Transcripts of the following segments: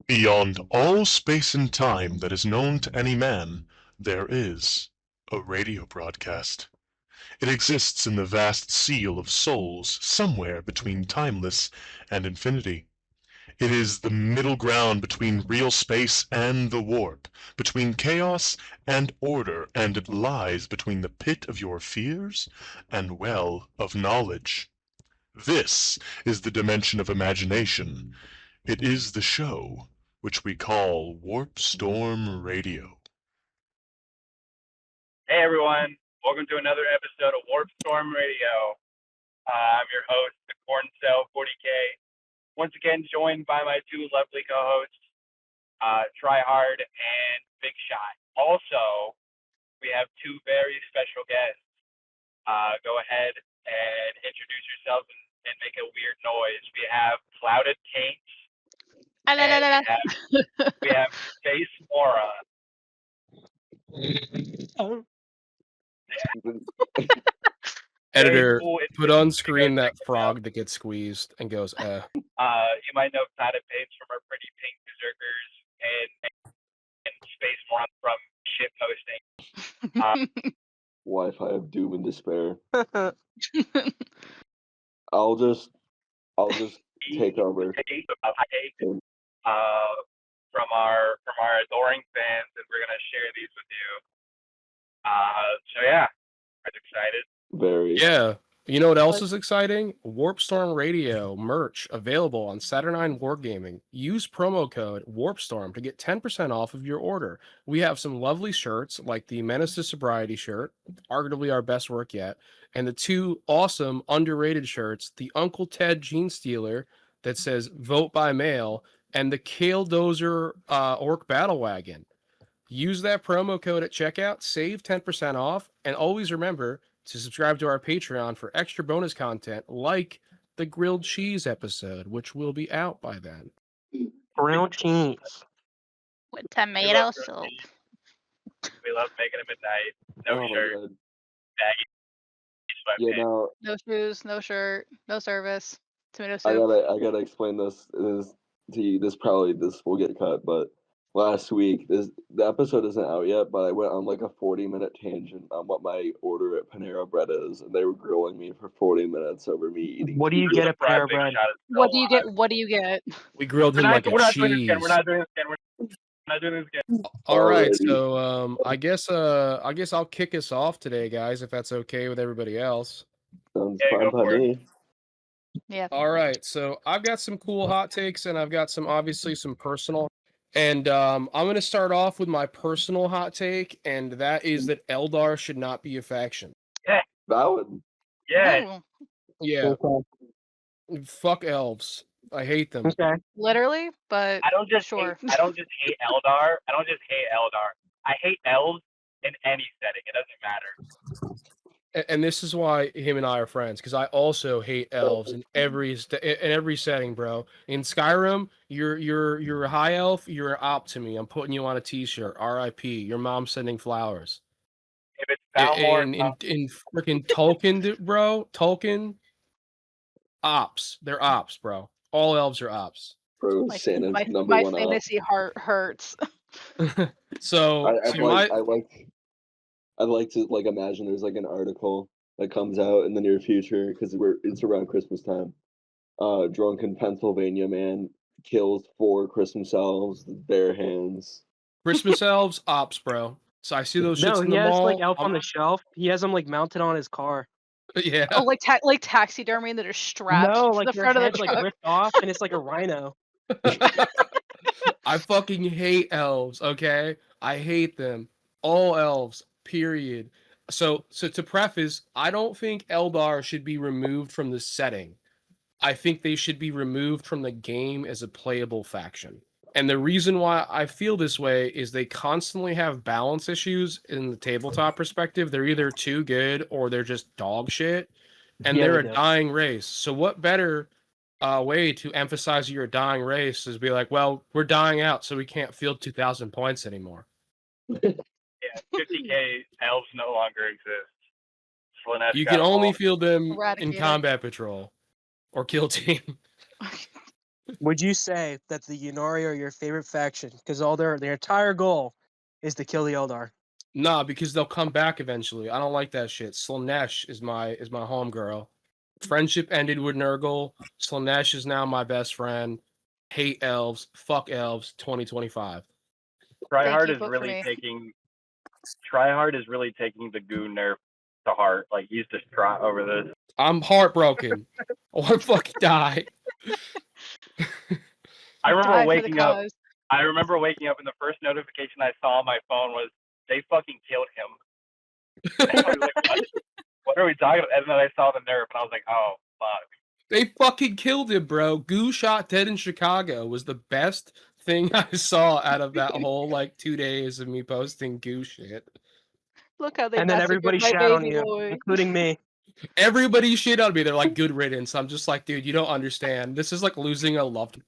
Beyond all space and time that is known to any man, there is a radio broadcast. It exists in the vast seal of souls somewhere between timeless and infinity. It is the middle ground between real space and the warp, between chaos and order, and it lies between the pit of your fears and well of knowledge. This is the dimension of imagination. It is the show which we call Warpstorm Radio. Hey everyone, welcome to another episode of Warpstorm Radio. I'm your host, the Corn Cell 40K. Once again, joined by my two lovely co-hosts, Tryhard and Big Shot. Also, we have two very special guests. Go ahead and introduce yourselves and make a weird noise. We have Clouded Taints. And we have SpaceMoron. Editor, Cool. put on screen that frog that gets squeezed and goes, You might know Clouded Taints from our pretty pink berserkers and SpaceMoron from shit posting. Wi-Fi of doom and despair. I'll just take over. From our adoring fans, and we're gonna share these with you. So yeah, I'm excited. Very. Yeah. You know what else is exciting? Warpstorm Radio merch available on Saturnine Wargaming. Use promo code Warpstorm to get 10% off of your order. We have some lovely shirts like the Menace to Sobriety shirt, arguably our best work yet, and the two awesome underrated shirts, the Uncle Ted Gene Stealer that says vote by mail, and the Kale Dozer Orc Battle Wagon. Use that promo code at checkout, save 10% off, and always remember to subscribe to our Patreon for extra bonus content like the grilled cheese episode, which will be out by then. Grilled cheese. With tomato soup. We love making them at night. No shirt. Baggy. Yeah, no. No shoes, no shirt, no service. Tomato soup. I gotta explain this. This will get cut, but last week the episode isn't out yet, but I went on like a 40-minute tangent on what my order at Panera Bread is, and they were grilling me for 40 minutes over me eating. What do you get at Panera Bread? What do you get? What do you get? We grilled him like a cheese. We're not doing this again. All right, so I guess I'll kick us off today, guys, if that's okay with everybody else. Sounds fine by me. Yeah. All right, so I've got some cool hot takes, and I've got some personal. And I'm going to start off with my personal hot take, and that is that Eldar should not be a faction. Yeah. Valid. Yeah. Yeah. Fuck elves. I hate them. Okay. Literally, but I don't just hate Eldar. I don't just hate Eldar. I hate elves in any setting. It doesn't matter. And this is why him and I are friends, because I also hate elves in every setting, bro. In Skyrim, you're a high elf, you're an op to me. I'm putting you on a t-shirt. R.I.P. Your mom's sending flowers. If it's Balmor, in freaking Tolkien, bro, Tolkien, ops. They're ops, bro. All elves are ops. Bro, Santa's number one my fantasy heart hurts. I'd like to imagine there's like an article that comes out in the near future because it's around Christmas time. Drunken Pennsylvania man kills 4 Christmas elves with bare hands. Christmas elves, ops, bro. So I see those shits in the mall. No, he has like elf on the shelf. He has them like mounted on his car. Yeah. Oh, like taxidermy that are strapped to the front of the truck. Like ripped off, and it's like a rhino. I fucking hate elves. Okay, I hate them. All elves. Period. So to preface, I don't think Eldar should be removed from the setting. I think they should be removed from the game as a playable faction. And the reason why I feel this way is they constantly have balance issues in the tabletop perspective. They're either too good or they're just dog shit. And they're a dying race. So what better way to emphasize you're a dying race is be like, well, we're dying out, so we can't field 2,000 points anymore. Yeah, 50k elves no longer exist. Slanesh You can only field them Eradicate in combat patrol or kill team. Would you say that the Yunari are your favorite faction? Because all their entire goal is to kill the Eldar. Nah, because they'll come back eventually. I don't like that shit. Slaanesh is my homegirl. Friendship ended with Nurgle. Slaanesh is now my best friend. Hate elves. Fuck elves. 2025. Tryhard you, is vote for really me. taking the goo nerf to heart. Like he's distraught over this. I'm heartbroken. I want to fucking die. I remember Die for the waking up. cause. I remember waking up and the first notification I saw on my phone was they fucking killed him. And I was like, what are we talking about? And then I saw the nerf and I was like, oh fuck. They fucking killed him, bro. Goo shot dead in Chicago was the best thing I saw out of that whole like 2 days of me posting Goo shit. Look how they And then massacred everybody my shat on baby you, boy. including me. Everybody shit on me. They're like, good riddance. I'm just like, dude, you don't understand. This is like losing a loved.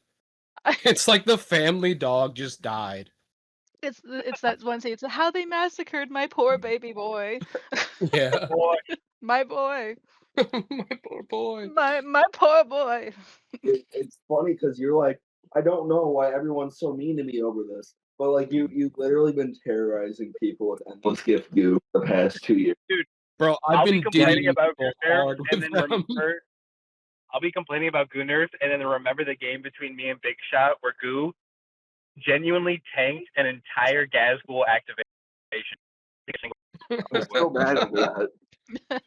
It's like the family dog just died. It's that one scene. It's how they massacred my poor baby boy. Yeah. Boy, My boy. My poor boy. My poor boy. It's funny because you're like, I don't know why everyone's so mean to me over this, but like you've literally been terrorizing people with endless gift goo the past 2 years. dude, Bro, I've I'll be been complaining digging about people Goo nerf hard and with then them. remember. I'll be complaining about Goo nerf and then remember the game between me and Big Shot where Goo genuinely tanked an entire Gazgul activation. I'm still mad over that.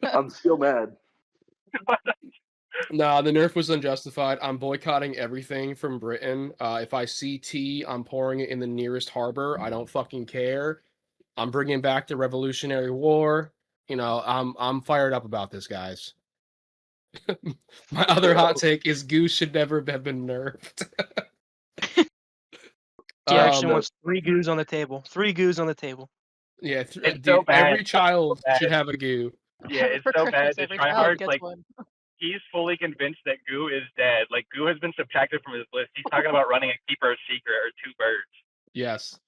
I'm still mad. Nah, the nerf was unjustified. I'm boycotting everything from Britain. If I see tea, I'm pouring it in the nearest harbor. I don't fucking care. I'm bringing back the Revolutionary War. You know, I'm fired up about this, guys. My other hot take is Goose should never have been nerfed. He actually Um, wants 3 goos on the table. 3 goos on the table. yeah, It's so dude, bad. every child bad. should have a goo. Yeah, it's For so Christmas, bad to every try child hard. gets Like one. he's fully convinced that Goo is dead. Like Goo has been subtracted from his list. He's talking about running a keeper secret or 2 birds. Yes.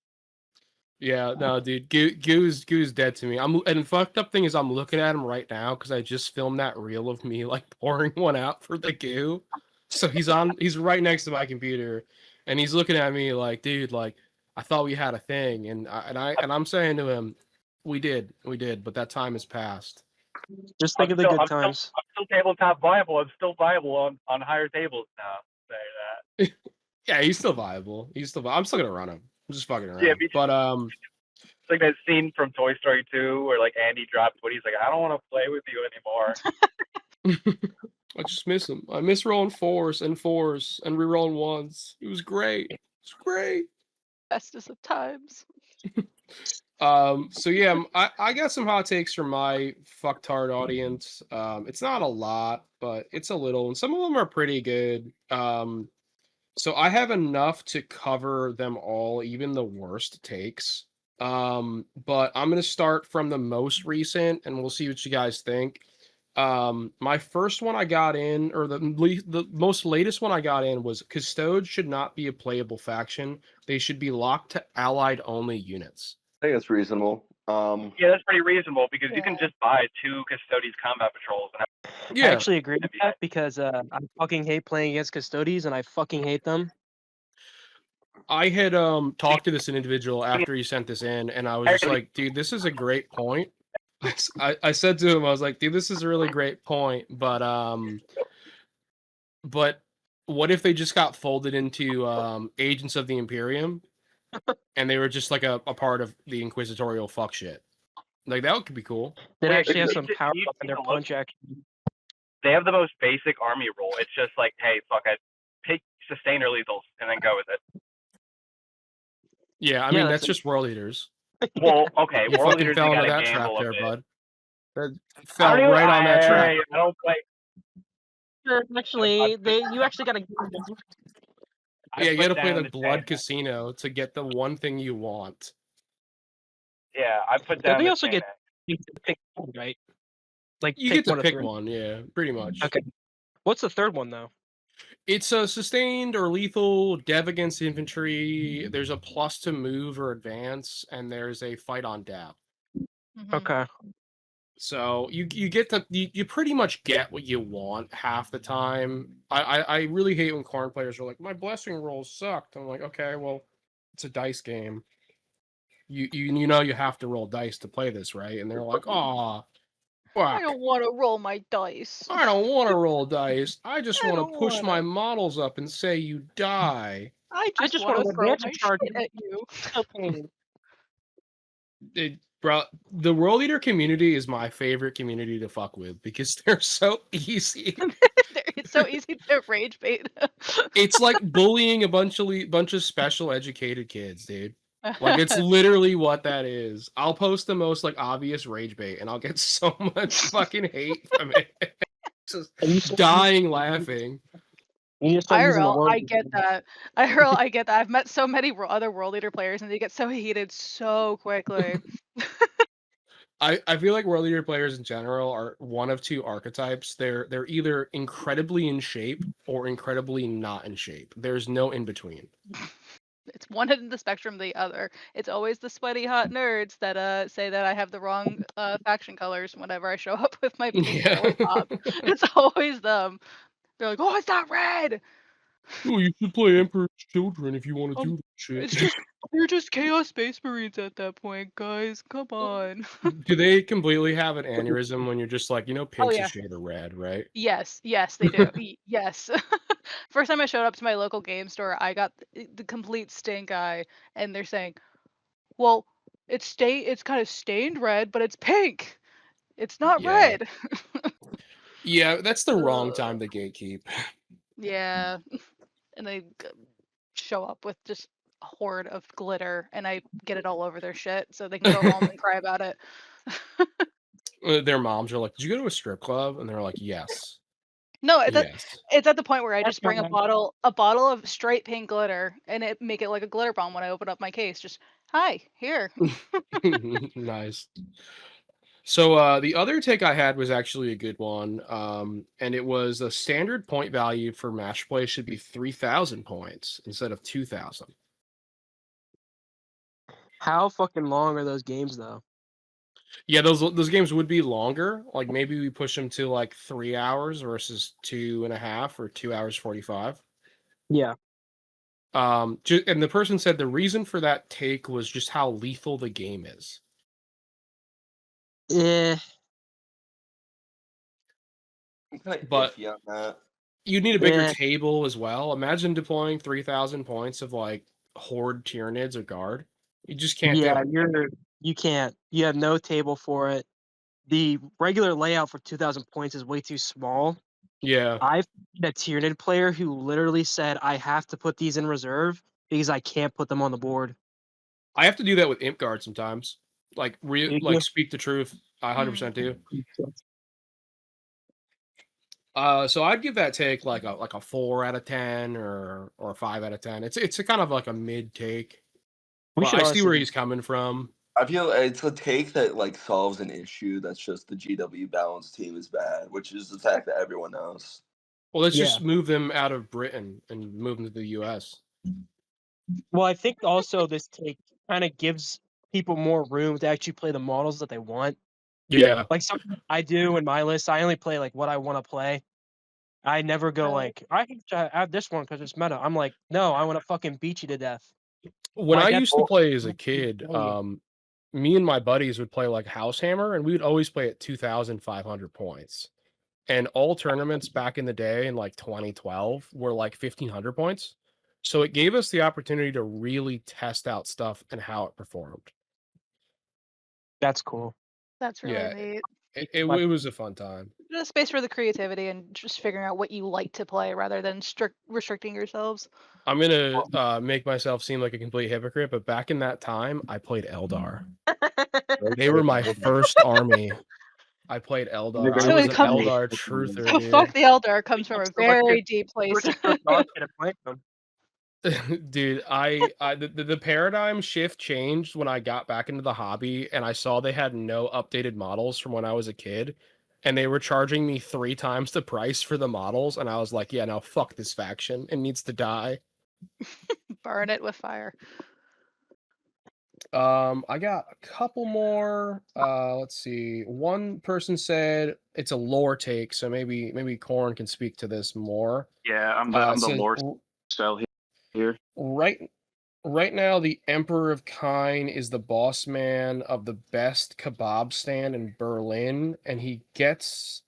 Yeah, no, dude, Goo's dead to me. And the fucked up thing is, I'm looking at him right now because I just filmed that reel of me like pouring one out for the goo. So he's right next to my computer, and he's looking at me like, dude, like I thought we had a thing, and I'm saying to him, we did, but that time has passed. Just think of the good times. I'm still tabletop viable. I'm still viable on higher tables now. Say that. Yeah, he's still viable. I'm still gonna run him. I'm just fucking around. Yeah, but it's like that scene from Toy Story 2 where like Andy drops what he's like, I don't want to play with you anymore. I just miss him. I miss rolling 4s and re-rolling 1s. It was great. It's great. Bestest of times. So yeah, I got some hot takes from my fucktard audience. It's not a lot, but it's a little, and some of them are pretty good. So I have enough to cover them all, even the worst takes. But I'm gonna start from the most recent, and we'll see what you guys think. My first one I got in, or the most latest one I got in, was Custodes should not be a playable faction. They should be locked to allied only units. I think it's reasonable. Yeah, that's pretty reasonable because you can just buy 2 Custodes combat patrols. Yeah, I actually agree with that because I fucking hate playing against Custodes and I fucking hate them. I had talked to this individual after he sent this in, and I was just like, dude, this is a great point. I said to him, I was like, dude, this is a really great point, but what if they just got folded into Agents of the Imperium, and they were just like a part of the inquisitorial fuck shit? Like that could be cool. They actually have some power in their punch action. They have the most basic army rule. It's just like, hey, fuck it, take sustain or lethals and then go with it. Yeah, I mean that's just World Eaters. Well, okay, You World fucking Eaters fell into gotta that trap gamble a there, bit. bud. That fell right on that trap. I don't play. Actually, you actually gotta. Yeah, you gotta play the Blood Casino to get the one thing you want. Yeah, I put down. They also get to pick one, right? Like you get to pick one, yeah, pretty much. Okay. What's the third one though? It's a sustained or lethal dev against infantry. There's a plus to move or advance, and there's a fight on dap. Okay. So you get you pretty much get what you want half the time. I really hate when corn players are like, my blessing rolls sucked. I'm like, okay, well, it's a dice game. You know you have to roll dice to play this, right? And they're like, oh, I fuck. don't want to roll my dice. I don't want to roll dice. I just I want don't to push my wanna. models up and say you die. I I just just want want to to throw advance my charge. shit at you. Okay. Bro, the World Eater community is my favorite community to fuck with because they're so easy. It's so easy to rage bait. It's like bullying a bunch of special educated kids, dude. Like it's literally what that is. I'll post the most like obvious rage bait and I'll get so much fucking hate from it. Just dying laughing. You just start using the IRL, word. I get that. IRL, I get that. I've met so many other World Eater players and they get so heated so quickly. I feel like World Eater players in general are one of two archetypes. They're either incredibly in shape or incredibly not in shape. There's no in between. It's one end of the spectrum, the other. It's always the sweaty hot nerds that say that I have the wrong faction colors whenever I show up with my pink Yeah. girly pop. It's always them. They're like, "Oh, it's not red. Oh, you should play Emperor's Children if you want to do that shit. It's just you're just Chaos Space Marines at that point, guys. Come on." Do they completely have an aneurysm when you're just like, Oh pink's a yeah. shade of red, right? Yes, they do. Yes. First time I showed up to my local game store, I got the complete stink eye, and they're saying, "Well, it's kind of stained red, but it's pink. It's not Yeah. red." Yeah, that's the wrong Ugh. time to gatekeep. Yeah, and they show up with just a horde of glitter, and I get it all over their shit, so they can go home and cry about it. Their moms are like, "Did you go to a strip club?" And they're like, "Yes, No, yes." it's at the point where I That's just bring not a bottle of straight pink glitter and make it like a glitter bomb when I open up my case. Just hi, here. Nice. So the other take I had was actually a good one, and it was a standard point value for match play should be 3,000 points instead of 2,000. How fucking long are those games though? Yeah, those games would be longer. Like maybe we push them to like 3 hours versus 2.5 or 2 hours 45. Yeah. And the person said the reason for that take was just how lethal the game is. Eh. I'm kind of But iffy on that. you need a bigger Yeah. table as well. Imagine deploying 3,000 points of like Horde Tyranids or Guard. You just can't do Yeah, it. you can't. You have no table for it. The regular layout for 2,000 points is way too small. Yeah. I've had a Tyranid player who literally said, I have to put these in reserve because I can't put them on the board. I have to do that with Imp Guard sometimes. Like Do you? speak the truth. I 100% do. Mm. So I'd give that take like a 4 out of 10 or a 5 out of 10. It's a kind of like a mid take. We But should I see where honestly- he's coming from. I feel it's a take that like solves an issue that's just the GW balance team is bad, which is the fact that everyone knows. Well, let's Yeah. just move them out of Britain and move them to the US. Well, I think also this take kind of gives people more room to actually play the models that they want. Yeah. Like something I do in my list, I only play like what I want to play. I never go like, I have to add this one because it's meta. I'm like, no, I want to fucking beat you to death. When My I dad- used to play as a kid, Oh, me and my buddies would play like House Hammer, and we would always play at 2,500 points. And all tournaments back in the day in like 2012 were like 1,500 points. So it gave us the opportunity to really test out stuff and how it performed. That's cool. That's really Yeah. neat. It was a fun time. There's a space for the creativity and just figuring out what you like to play rather than restricting yourselves. I'm gonna make myself seem like a complete hypocrite, but back in that time, I played Eldar. They were my first army. I played Eldar. I So was it an comes- Eldar truther, So dude. fuck the Eldar comes from a So much very good- deep place. We're just so dark at playing them. Dude, the paradigm shift changed when I got back into the hobby and I saw they had no updated models from when I was a kid, and they were charging me 3 times the price for the models, and I was like, yeah, no, fuck this faction. It needs to die. Burn it with fire. I got a couple more. Let's see. One person said it's a lore take, so maybe Corn can speak to this more. Yeah, I'm It the says, lore cell here. right now, the Emperor of Kine is the boss man of the best kebab stand in Berlin, and he gets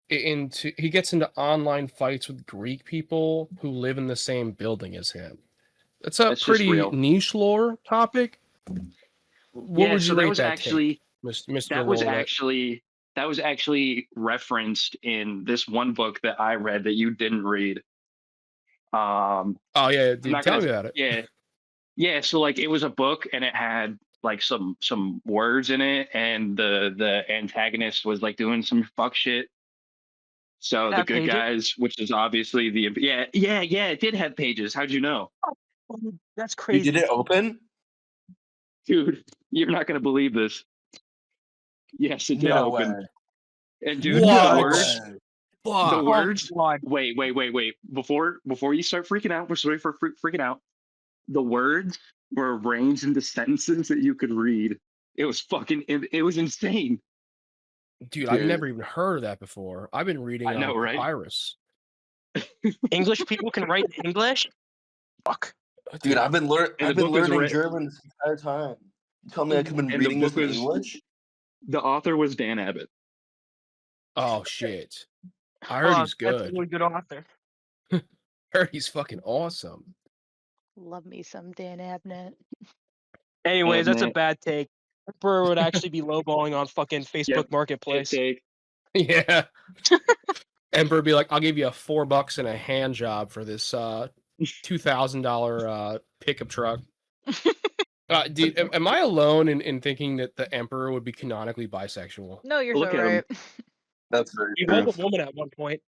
into online fights with Greek people who live in the same building as him. That's a That's just pretty real. niche lore topic. What Yeah, would so you that rate was that actually take, Mr. that was Lore? actually that was actually referenced in this one book that I read that you didn't read. Oh yeah, I'm dude, not tell gonna. me about it. Yeah. So like, it was a book, and it had like some words in it, and the antagonist was like doing some fuck shit. So Did it the have good pages? guys, which is obviously yeah, it did have pages. How'd you know, That's You crazy. did it open? dude? You're not gonna believe this. Yes, it did No open. way. And dude, What? the words, the Fuck. words. God. Wait. Before you start freaking out, we're sorry for freaking out. The words were arranged into sentences that you could read. It was it was insane. Dude, I've Dude. never even heard of that before. I've been reading I know, on right? papyrus. English people can write English? Fuck. Dude, I've been And the book learning was German this entire time. You tell me I could have been and the reading this book in was English? the author was Dan Abbott. Oh shit. I heard he's That's a good. really good author. I heard he's fucking awesome. Love me some Dan Abnett. Anyways, that's a Abnett. bad take. Emperor would actually be lowballing on fucking Facebook Yep. Marketplace. Take. Yeah. Emperor would be like, I'll give you $4 and a hand job for this $2,000 pickup truck. Dude, am I alone in thinking that the Emperor would be canonically bisexual? No, you're Look so at him. right. That's very He true. was a woman at one point.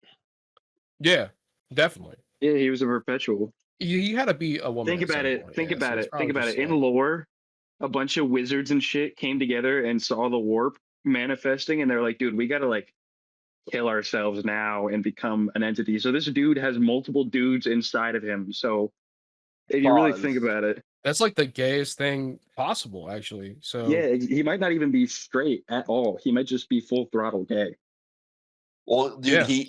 Yeah, definitely. Yeah, he was a perpetual. He had to be a woman. Think at some about it. point, Think yeah, about so it's it. Think probably about just it. In like- lore, a bunch of wizards and shit came together and saw the warp manifesting, and they're like, dude, we gotta like kill ourselves now and become an entity. So this dude has multiple dudes inside of him. So if you really think Pause. about it, That's like the gayest thing possible, actually. So yeah, he might not even be straight at all. He might just be full throttle gay. Well, dude, Yeah.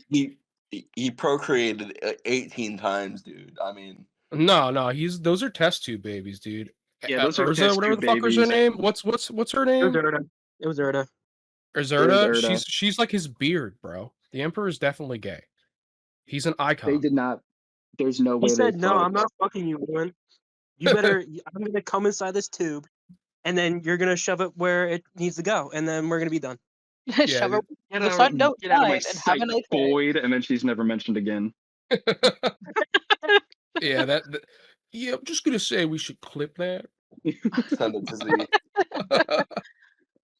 he procreated 18 times, dude. I mean, no, those are test tube babies, dude. Yeah, those are Urza, test whatever tube the fuck is her babies. name. What's her It name? was Erda. It was Erda. Urzerda. Urzerda. She's like his beard, bro. The Emperor is definitely gay. He's an They icon. did not. There's no way He said, they no, fucked. I'm not fucking you, woman. You better, I'm going to come inside this tube, and then you're going to shove it where it needs to go, and then we're going to be done. Shove it. Get The out, sun don't get out of my shine and have a sight, nice day. Boyd. And then she's never mentioned again. Yeah, yeah, I'm just gonna say we should clip that. send it to Z.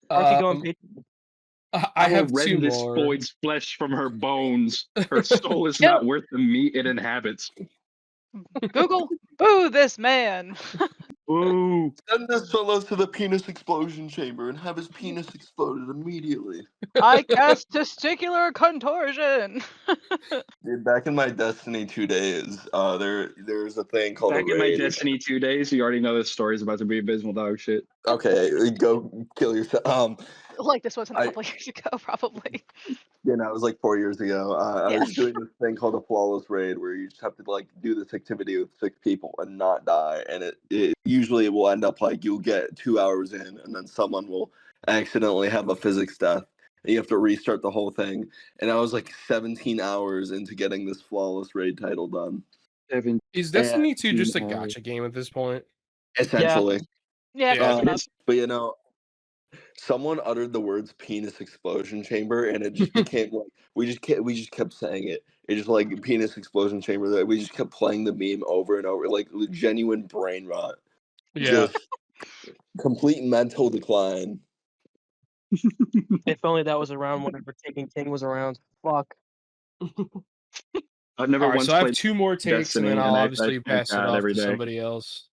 Or if you go on Patreon. I will have two rend this more. Boyd's flesh from her bones. Her soul is Yep. not worth the meat it inhabits. Google, boo this man. Ooh. Send this fellow to the penis explosion chamber and have his penis exploded immediately. I cast testicular contortion. Dude, back in my Destiny 2 days, there's a thing called Back a in my raid. Destiny 2 days, you already know this story is about to be abysmal dog shit. Okay, go kill yourself. Like this wasn't a I- couple years ago, probably. You know, it was like 4 years ago. I Yeah. was doing this thing called a flawless raid where you just have to like do this activity with 6 people and not die. And it usually will end up like you'll get 2 hours in and then someone will accidentally have a physics death. And you have to restart the whole thing. And I was like 17 hours into getting this flawless raid title done. Is Destiny 2 just a 17 hours. gotcha game at this point? Essentially. Yeah, Yeah, pretty much. But you know, someone uttered the words penis explosion chamber and it just became like we just kept saying it. It just like penis explosion chamber that we just kept playing the meme over and over, like genuine brain rot. Yeah. Just complete mental decline. If only that was around whenever Taken King was around. Fuck. I've never All right, once so I have played 2 more takes, Destiny, and then I'll and I obviously thank pass it God off every to day. somebody else.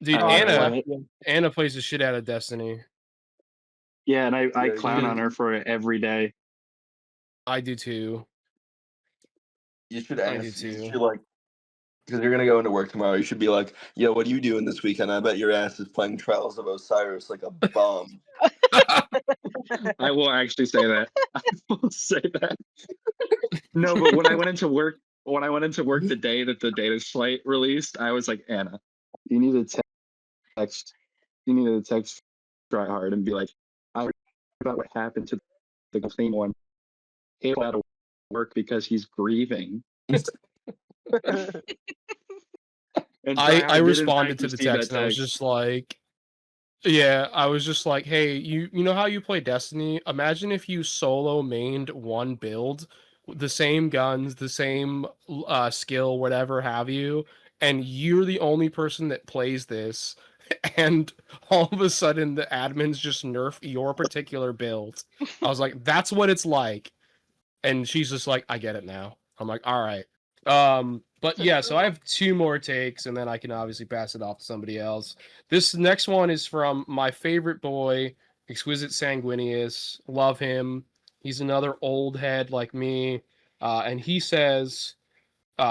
Dude, Oh, Anna plays the shit out of Destiny. Yeah, and I Yeah, clown you- on her for it every day. I do too. You should I ask. do too. You should like Because you're gonna go into work tomorrow. You should be like, yo, what are you doing this weekend? I bet your ass is playing Trials of Osiris like a bum. I will actually say that. I will say that. No, but when I went into work the day that the data slate released, I was like, Anna, you need to text Try Hard and be like, I heard about what happened to the clean one. He had to work because he's grieving. And I did, in responded fact, to the receive that text and I was just like, yeah, I was just like, hey, you know how you play Destiny? Imagine if you solo mained one build, the same guns, the same skill, whatever have you, and you're the only person that plays this, and all of a sudden the admins just nerf your particular build. I was like, that's what it's like. And she's just like, I get it now. I'm like, all right. But So yeah, so true. I have two more takes, and then I can obviously pass it off to somebody else. This next one is from my favorite boy, Exquisite Sanguinius. Love him. He's another old head like me. And he says,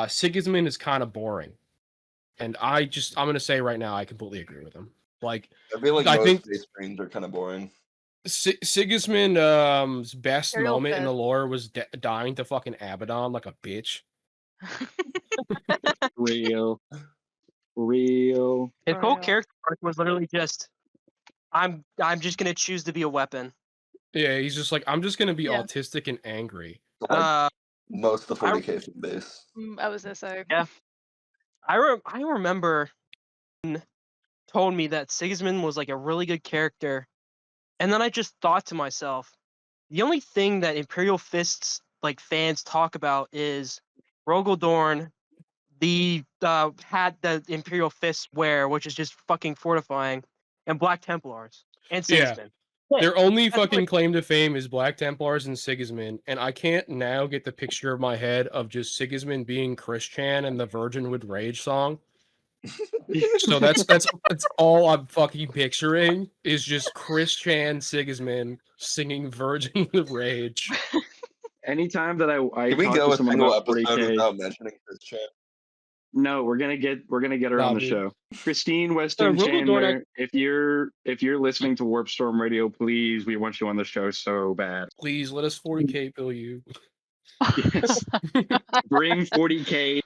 Sigismund is kind of boring. And I'm going to say right now, I completely agree with him. Like, I feel like I most think Space Marines are kind of boring. Sigismund's best Imperial moment in the Fist. lore was dying to fucking Abaddon like a bitch. real. His For whole real. character arc was literally just, I'm just gonna choose to be a weapon. Yeah, he's just like, I'm just gonna be Yeah. autistic and angry. Like most of the I- 40k fan base. I was gonna say. Yeah. I remember told me that Sigismund was like a really good character, and then I just thought to myself, the only thing that Imperial Fists like fans talk about is Rogaldorn, the had the Imperial Fist wear, which is just fucking fortifying, and Black Templars and Yeah. Sigismund. Their only That's fucking like- claim to fame is Black Templars and Sigismund, and I can't now get the picture of my head of just Sigismund being Chris Chan and the Virgin with Rage song. So that's all I'm fucking picturing is just Chris Chan Sigismund singing Virgin with Rage. Anytime that I Can we talk go to a someone single about episode 40K, without mentioning Chris Chan? no, we're gonna get her Nah, on the dude. show. Christine Weston Rogaldorn, Chandler, if you're listening to Warpstorm Radio, please, we want you on the show so bad. Please let us 40k bill you. Yes. Bring 40K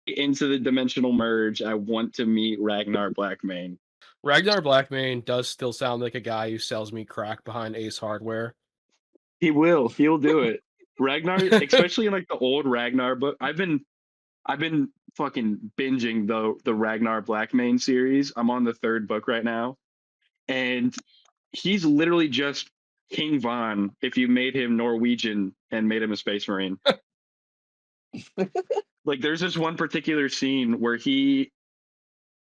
into the dimensional merge. I want to meet Ragnar Blackmane. Ragnar Blackmane does still sound like a guy who sells me crack behind Ace Hardware. He'll do it. Ragnar, especially in like the old Ragnar book. I've been fucking binging the Ragnar Blackmane series. I'm on the 3rd book right now. And he's literally just King Von if you made him Norwegian and made him a Space Marine. Like there's this one particular scene where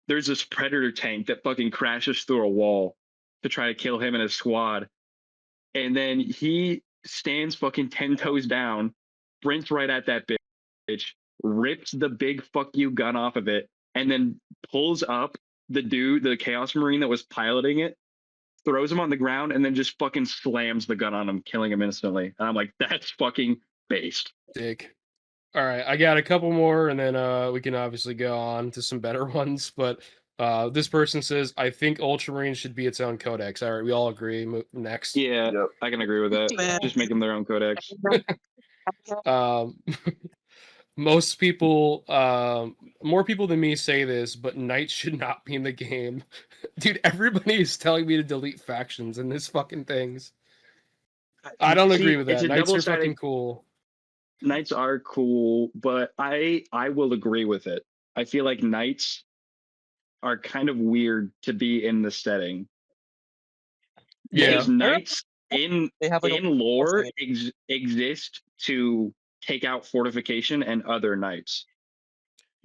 there's this Predator tank that fucking crashes through a wall to try to kill him and his squad. And then he stands fucking 10 toes down, sprints right at that bitch, rips the big fuck you gun off of it, and then pulls up the Chaos Marine that was piloting it, throws him on the ground, and then just fucking slams the gun on him, killing him instantly. And I'm like, that's fucking based. Dick. All right, I got a couple more, and then we can obviously go on to some better ones. But this person says, I think Ultramarine should be its own codex. All right, we all agree. Next. Yeah, Yep. I can agree with that. Yeah. Just make them their own codex. Most people, more people than me say this, but Knights should not be in the game. Dude, everybody is telling me to delete factions in this fucking things. I don't agree with it's that. a Knights are double-sided- fucking cool. Knights are cool, but I will agree with it. I feel like Knights are kind of weird to be in the setting. Yeah. Because Knights in They have like a lore exist to take out fortification and other knights.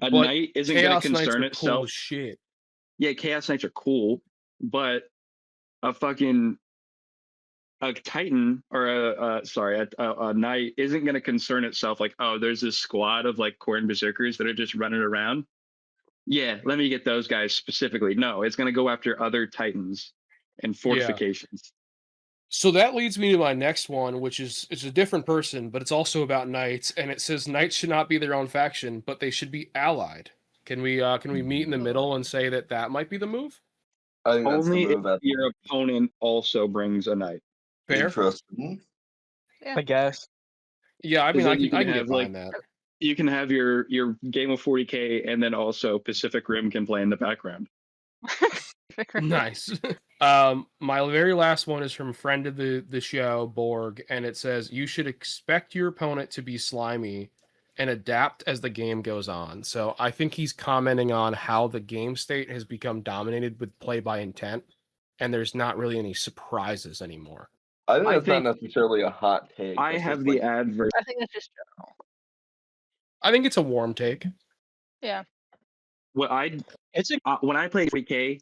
A But knight isn't going to Chaos Knights concern are itself. cool as shit. Yeah, Chaos Knights are cool, but a Titan or a knight isn't going to concern itself like, oh, there's this squad of like Khorne berserkers that are just running around. Yeah, let me get those guys specifically. No, it's going to go after other Titans and fortifications. So that leads me to my next one, which is it's a different person, but it's also about knights, and it says knights should not be their own faction, but they should be allied. Can we meet in the middle and say that might be the move? I think that's Only the if move. your opponent also brings a knight. Fair. Interesting. Yeah. I guess. Yeah, I 'Cause mean, then I you can can get have, behind like, that. You can have your game of 40K, and then also Pacific Rim can play in the background. Nice. My very last one is from friend of the show, Borg, and it says you should expect your opponent to be slimy and adapt as the game goes on. So I think he's commenting on how the game state has become dominated with play by intent, and there's not really any surprises anymore. I think I that's think- not necessarily a hot take. I That's have just, the like, adverse. I think that's just general. I think it's a warm take. Yeah. What I It's a when I play 40K,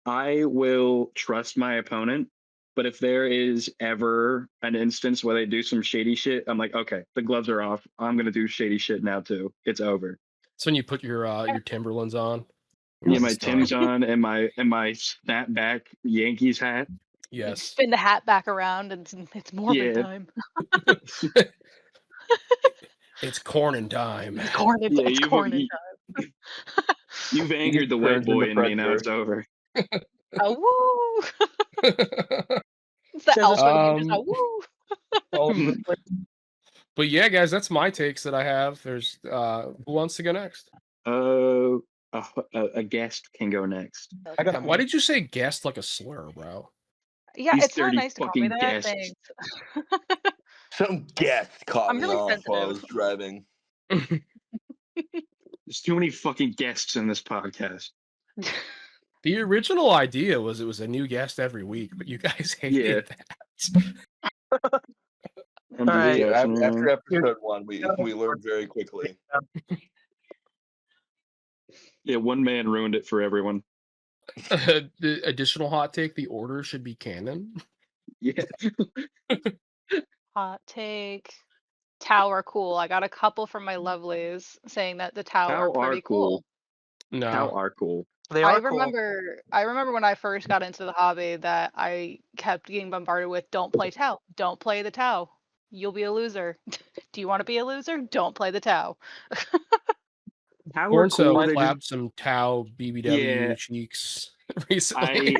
I will trust my opponent. But if there is ever an instance where they do some shady shit, I'm like, okay, the gloves are off. I'm gonna do shady shit now too. It's over. So when you put your Timberlands on. Yeah, my It's Tim's time. on and my snapback Yankees hat. Yes. Spin the hat back around and it's Morbid Yeah. time. It's corn and dime. It's corn and, Yeah, it's you've- corn and you- time. You've angered the white turns into boy in me. Now Predator. it's over. Oh, woo! It's the Says alpha game, just Um, a woo. But yeah, guys, that's my takes that I have. There's who wants to go next? A guest can go next. Why did you say guest like a slur, bro? Yeah, These it's not 30 nice to call me fucking that. guests. Thanks. Some guest caught I'm me really off while I sensitive. was driving. There's too many fucking guests in this podcast. The original idea was it was a new guest every week, but you guys hated that. I'm just Alright. guessing, After man. episode 1, we learned very quickly. Yeah, one man ruined it for everyone. The additional hot take: the order should be canon. Yeah. Hot take. Tau are cool. I got a couple from my lovelies saying that the Tau Tau are are pretty cool. How No, are cool. They I are cool. remember when I first got into the hobby that I kept getting bombarded with don't play Tau. Don't play the Tau. You'll be a loser. Do you want to be a loser? Don't play the Tau. How are Corn so cool. They just, clapped some Tau BBW Yeah. cheeks recently.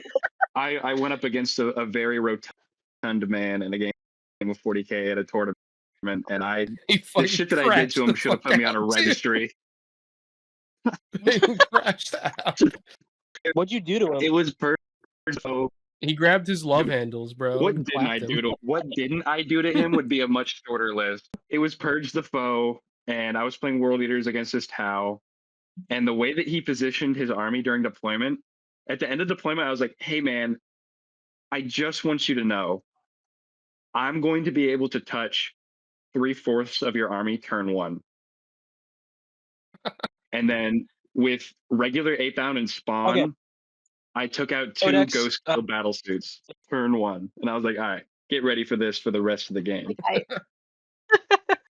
I went up against a very rotund man in a game of 40K at a tournament, and He the fucking shit that I did to crashed him the should have fuck put me on a out, dude. registry. He crashed out. What'd you do to him? It was purge. So He grabbed his love handles, bro. what and didn't I clapped do him. to what didn't I do to him would be a much shorter list. It was purge the foe, and I was playing World Eaters against this Tau. And the way that he positioned his army during deployment, at the end of deployment, I was like, hey man, I just want you to know I'm going to be able to touch 3/4 of your army turn 1. And then with regular 8-bound and spawn, Okay. I took out 2 Codex, Ghost Code battle suits turn 1. And I was like, all right, get ready for this for the rest of the game.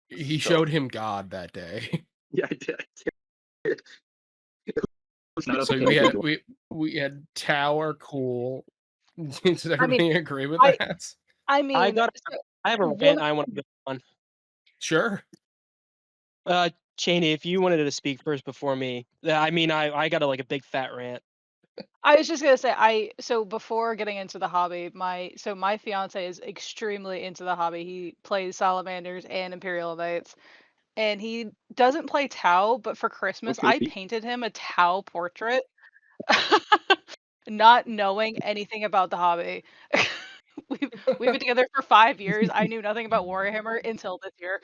He So- showed him God that day. Yeah, I did. It was not a So big we had Tower cool. Does everybody agree with I- that? I mean, I have a One- rant I want to go on. Sure. Cheney, if you wanted to speak first before me, I mean, I got a big fat rant. I was just gonna say so before getting into the hobby, my fiance is extremely into the hobby. He plays salamanders and Imperial Knights, and he doesn't play Tau. But for Christmas, I Okay. painted him a Tau portrait, not knowing anything about the hobby. We've been together for 5 years. I knew nothing about Warhammer until this year.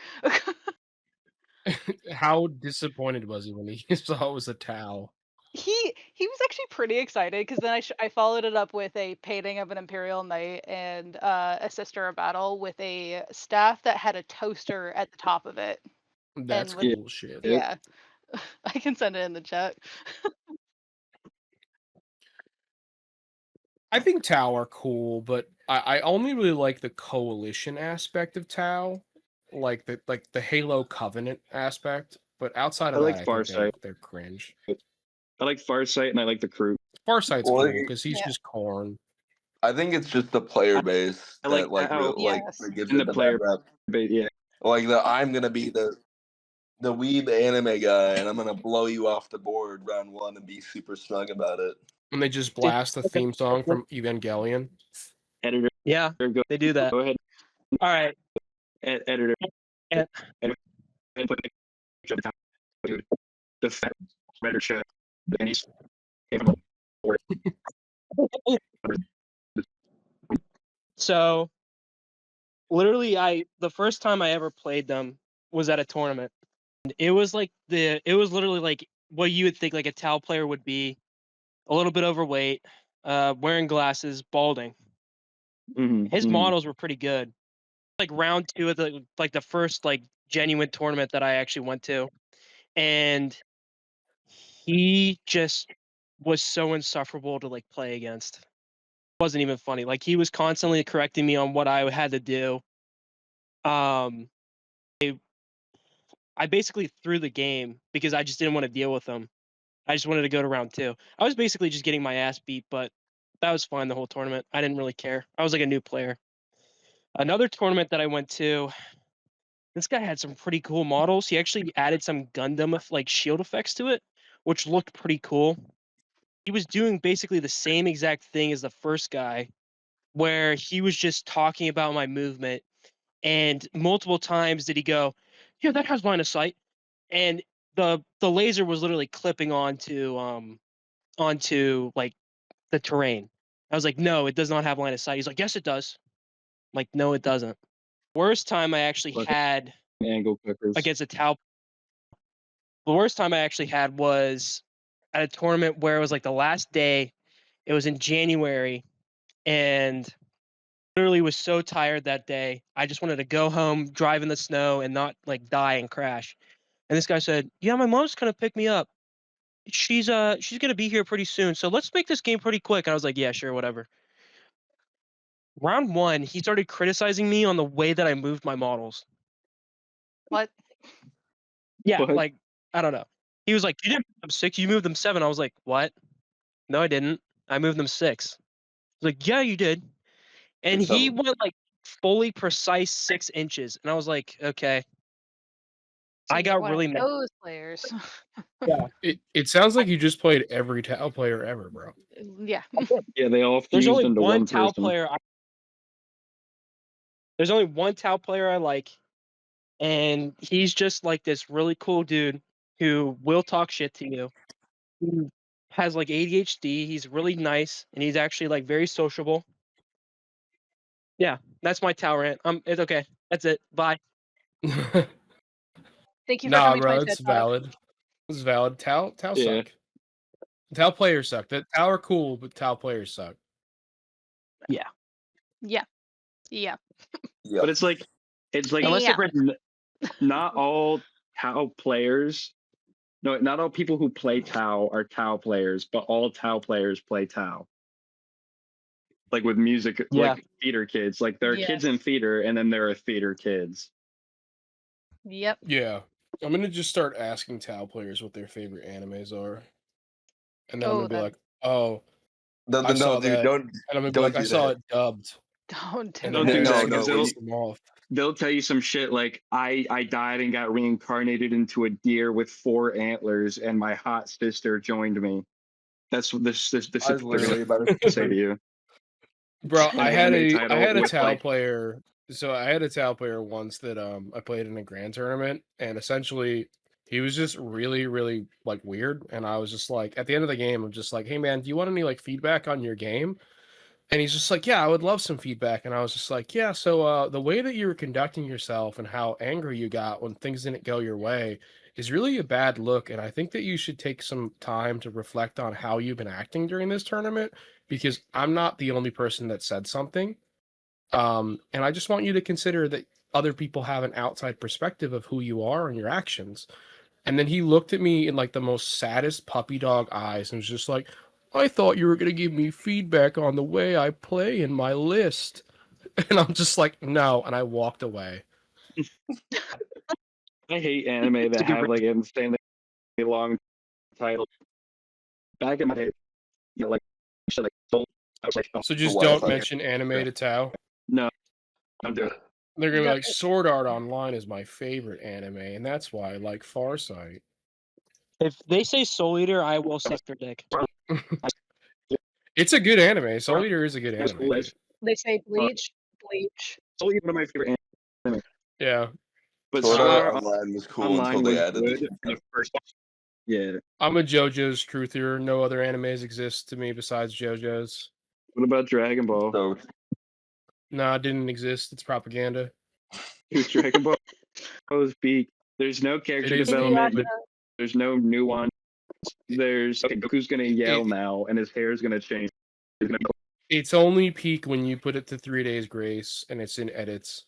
How disappointed was he when he saw it was a Tau? He was actually pretty excited because then I followed it up with a painting of an Imperial Knight and a Sister of Battle with a staff that had a toaster at the top of it. That's with- cool shit. Yeah, I can send it in the chat. I think Tau are cool, but I only really like the coalition aspect of Tau, like the Halo Covenant aspect. But outside of I that, like I think Farsight. they're cringe. I like Farsight and I like the crew. Farsight's Well, cool because he's yeah. just corn. I think it's just the player base I that like Tau. that Yes. that gives And it the the player- bad rep. But yeah, Like I'm gonna be the the weeb anime guy, and I'm gonna blow you off the board round 1 and be super smug about it. And they just blast the theme song from Evangelion. Editor, Yeah, go, they do that. go ahead. All right. Editor. And- Put the picture of the town, dude. The fat redder shirt. And he's So, literally, the first time I ever played them was at a tournament. It was literally like what you would think like a Tau player would be, a little bit overweight, wearing glasses, balding. His models were pretty good. Like round 2 of the first like genuine tournament that I actually went to, and he just was so insufferable to like play against. It wasn't even funny. Like he was constantly correcting me on what I had to do. I basically threw the game because I just didn't want to deal with him. I just wanted to go to round 2. I was basically just getting my ass beat, but that was fine the whole tournament. I didn't really care. I was like a new player. Another tournament that I went to, this guy had some pretty cool models. He actually added some Gundam like shield effects to it, which looked pretty cool. He was doing basically the same exact thing as the first guy, where he was just talking about my movement, and multiple times did he go, "Yeah, that has line of sight," and the laser was literally clipping onto like the terrain. I was like, "No, it does not have line of sight." He's like, "Yes, it does." I'm like, "No, it doesn't." Worst time I actually Fucking had angle cookers. against a Tau. The worst time I actually had was at a tournament where it was like the last day. It was in January, and literally was so tired that day. I just wanted to go home, drive in the snow, and not like die and crash. And this guy said, "Yeah, my mom's gonna pick me up. She's gonna be here pretty soon. So let's make this game pretty quick." And I was like, "Yeah, sure, whatever." Round 1, he started criticizing me on the way that I moved my models. What? Yeah, What? like I don't know. He was like, "You didn't move them 6, you moved them 7." I was like, "What? No, I didn't. I moved them 6." He's like, "Yeah, you did." And Like he some- went like fully precise 6 inches, and I was like, "Okay." So I you're got one really of mad. those players. Yeah. It sounds like you just played every Tau player ever, bro. Yeah. Yeah, they all There's fused only into one one Tau person. player. There's only one Tau player I like, and he's just like this really cool dude who will talk shit to you. He has like ADHD. He's really nice, and he's actually like very sociable. Yeah, that's my Tau rant. It's okay. That's it. Bye. Thank you for Nah, coming to my bro, TED it's Talk. valid. It's valid. Tau Yeah. suck. Tau players suck. That Tau are cool, but Tau players suck. Yeah. Yeah. yeah. But it's like Unless Yeah. not all Tau players. No, not all people who play Tau are Tau players, but all Tau players play Tau. Like with music, Yeah. like theater kids. Like there are kids in Yes. theater, and then there are theater kids. Yep. Yeah. I'm gonna just start asking Tau players what their favorite animes are. And then I'm gonna be like, oh, I No, saw dude, that. don't And I'm gonna be don't like, I do saw that. it dubbed. Don't do And Don't then do I that, just because piss them off. they'll tell you some shit like I died and got reincarnated into a deer with 4 antlers, and my hot sister joined me. That's this I was literally about to say to you. Bro, An I had anime a title with, Tau like- player. So I had a Tau player once that I played in a grand tournament, and essentially he was just really, really like weird. And I was just like, at the end of the game, I'm just like, hey man, do you want any like feedback on your game? And he's just like, yeah, I would love some feedback. And I was just like, yeah, so the way that you were conducting yourself and how angry you got when things didn't go your way is really a bad look. And I think that you should take some time to reflect on how you've been acting during this tournament, because I'm not the only person that said something. And I just want you to consider that other people have an outside perspective of who you are and your actions. And then he looked at me in like the most saddest puppy dog eyes and was just like, I thought you were going to give me feedback on the way I play in my list. And I'm just like, no. And I walked away. I hate anime that have like insanely long titles. Back in my day, you know, like shit like I was like, oh, So just the don't Wi-Fi. mention anime to Tao. no, I'm doing it. They're gonna be Yeah. like, Sword Art Online is my favorite anime, and that's why I like Farsight. If they say Soul Eater, I will suck their dick. It's a good anime. Soul Eater is a good anime, dude. They say Bleach. Soul Eater, one of my favorite anime. Yeah. But Sword Sword Art Art Online was cool Online until they was added good. the The first, yeah. I'm a JoJo's truther. No other animes exist to me besides JoJo's. What about Dragon Ball? So Nah, it didn't exist. It's propaganda. Dude, Dragon Ball is peak. There's no It character is to me, development. but There's no nuance. There's Goku's gonna yell now, and his hair is gonna change. it's only peak when you put it to 3 days grace and it's in edits.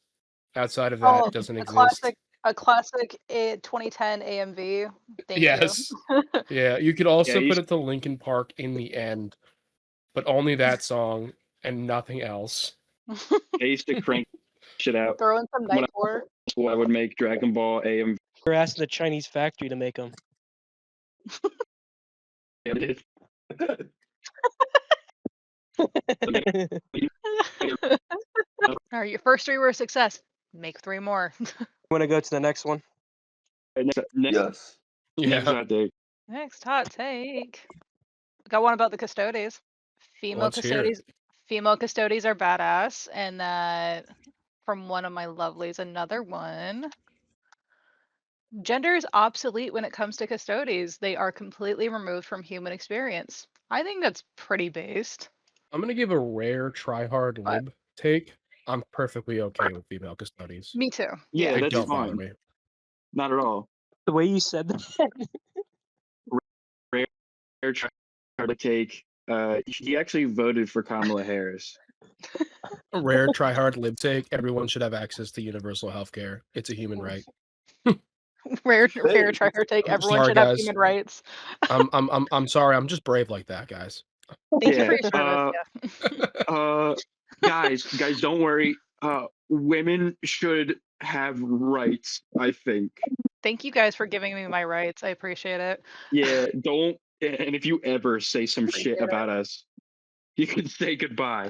Outside of that, it doesn't exist. A classic 2010 AMV. Thank Yes. you. Yeah, you could also you put it to Linkin Park in the end, but only that song and nothing else. I used to crank shit out. Throw in some When Night War. I would make Dragon Ball AM. We're asking the Chinese factory to make them. All right, your first 3 were a success. Make 3 more. Want to go to the next one? Next yes. Yeah. hot take. Next hot take. Got one about the custodies. Female Let's hear it. custodies are badass, and that from one of my lovelies, another one. Gender is obsolete when it comes to custodies. They are completely removed from human experience. I think that's pretty based. I'm gonna give a rare try-hard lib take. I'm perfectly okay with female custodies. Me too. Yeah, They that's don't bother fine. me. Not at all. The way you said that. Rare try to take. He actually voted for Kamala Harris. A rare try-hard lib take. Everyone should have access to universal health care. It's a human right. Rare try her take. Everyone Sorry, should have guys. human rights. I'm sorry. I'm just brave like that, guys. Thank you for your service. Guys, don't worry. Women should have rights, I think. Thank you guys for giving me my rights. I appreciate it. Yeah, don't. And if you ever say some shit about us, you can say goodbye.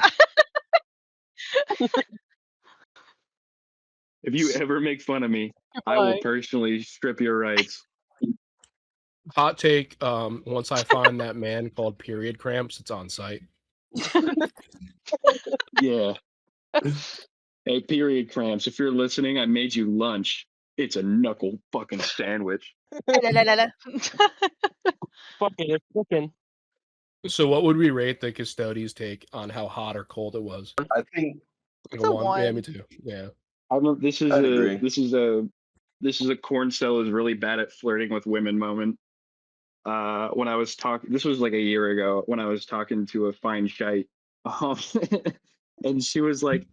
If you ever make fun of me, I will Goodbye. personally strip your rights. Hot take. Once I find that man called period cramps, it's on site. Yeah. Hey, period cramps. If you're listening, I made you lunch. It's a knuckle fucking sandwich. Fuck it, it's cooking. So, what would we rate the custodies take on how hot or cold it was? I think Like It's a 1. Yeah, me too. Yeah. I don't know. This is I'd a agree. this is a corn cell is really bad at flirting with women moment. When I was talking, this was like a year ago when I was talking to a fine shite, and she was like,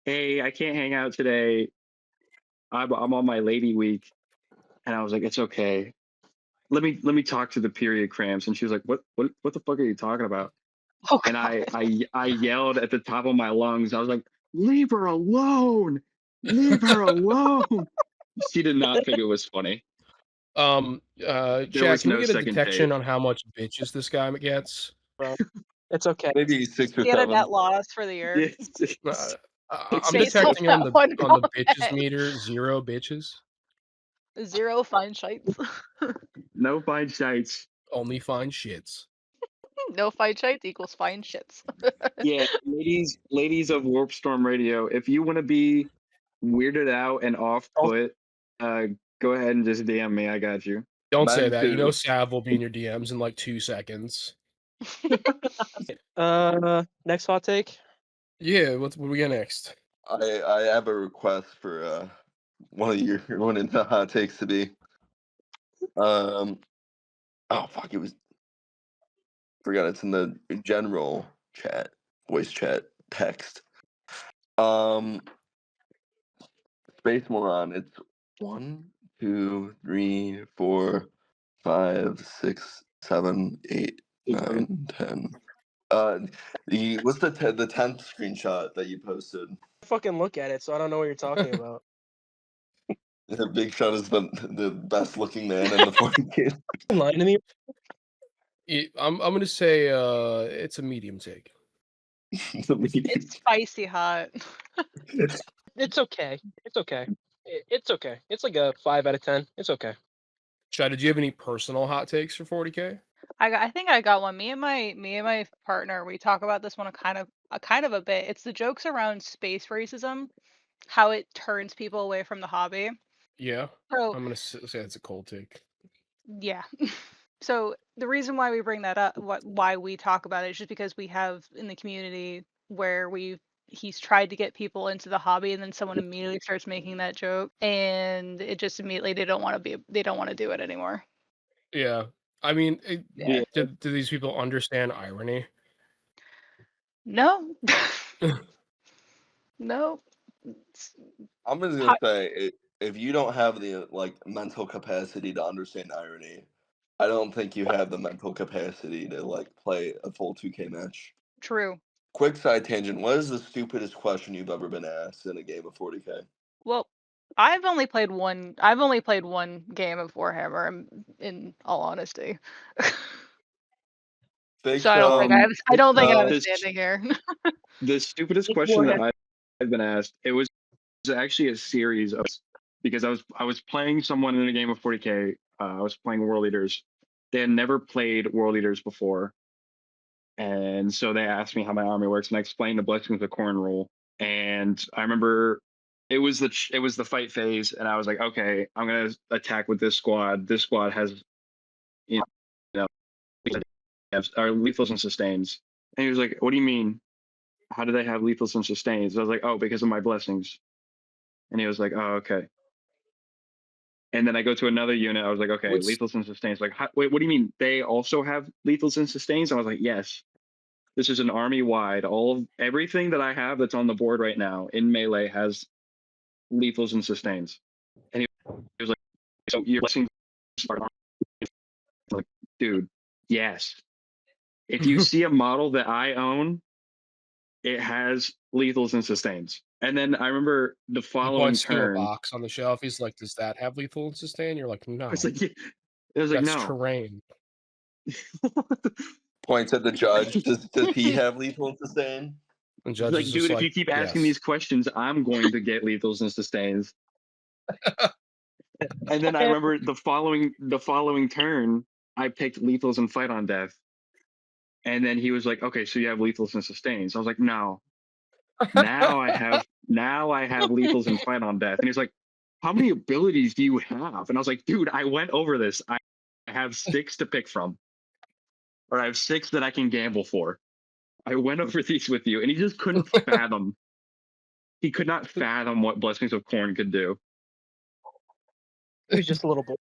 "Hey, I can't hang out today. I'm on my lady week," and I was like, "It's okay. Let me talk to the period cramps." And she was like, "What the fuck are you talking about?" Oh, And God. I yelled at the top of my lungs. I was like, "Leave her alone! Leave her alone!" She did not think it was funny. Chad, was can no we get a second detection take. on how much bitches this guy gets? It's okay. maybe 6 or He had a 7. net loss for the year. I'm Based on detecting that on the one bitches comment. meter 0 bitches. 0 fine shites. No fine sights. Only fine shits. No fine shites equals fine shits. Yeah, ladies of Warpstorm Radio, if you want to be weirded out and off put, go ahead and just DM me. I got you. Don't say Mine that. You know too. Sav will be in your DMs in like 2 seconds. Next hot take. Yeah, what we get next? I have a request for one of the hot takes to be. Oh fuck! It was. Forgot it's in the general chat, voice chat, text. SpaceMoron. It's 1, 2, 3, 4, 5, 6, 7, 8, 9, 10. What's the 10th screenshot that you posted? I fucking look at it, so I don't know what you're talking about. The Big Shot is the best looking man in the 40K. Lying to me. I'm gonna say it's a medium take. It's spicy hot. It's okay. It's okay. It's okay. It's like a 5 out of 10. It's okay. Chad, did you have any personal hot takes for 40K? I think I got one. Me and my partner, we talk about this one a kind of a bit. It's the jokes around space racism, how it turns people away from the hobby. Yeah, So I'm gonna say it's a cold take. yeah. So the reason why we bring that up, why we talk about it, is just because we have in the community where he's tried to get people into the hobby, and then someone immediately starts making that joke, and it just immediately they don't want to do it anymore. Yeah, I mean, Yeah. do these people understand irony? No. No. I'm just gonna say, if you don't have the mental capacity to understand irony, I don't think you have the mental capacity to play a full 2K match. True. Quick side tangent: what is the stupidest question you've ever been asked in a game of 40K? Well, I've only played one game of Warhammer, in all honesty. So I don't think I have a standing here. The stupidest question that I've been asked, it was actually a series of, because I was playing someone in a game of 40K. I was playing World Eaters. They had never played World Eaters before, and so they asked me how my army works, and I explained the Blessings of Corn rule. And I remember it was the fight phase, and I was like, okay, I'm gonna attack with this squad. This squad has, you know, are lethals and sustains. And he was like, what do you mean? How do they have lethals and sustains? I was like, oh, because of my blessings. And he was like, oh, okay. And then I go to another unit. I was like, okay, lethals and sustains. Like, wait, what do you mean? They also have lethals and sustains? I was like, yes. This is an army wide. Everything that I have that's on the board right now in melee has lethals and sustains. And he was like, so your blessings are like, dude, yes. If you see a model that I own, it has lethals and sustains. And then I remember the following turn. A box on the shelf. He's like, "Does that have lethal and sustain?" You're like, "No." It's like, that's no. Terrain. Points at the judge. Does he have lethal and sustain? And judge like, dude, if you keep asking these questions, I'm going to get lethals and sustains. And then I remember the following turn, I picked lethals and fight on death. And then he was like, okay, so you have lethals and sustains. I was like, no. Now I have lethals and fight on death. And he's like, how many abilities do you have? And I was like, dude, I went over this. I have 6 to pick from. Or I have 6 that I can gamble for. I went over these with you, and he just couldn't fathom. He could not fathom what Blessings of Corn could do. He was just a little bit.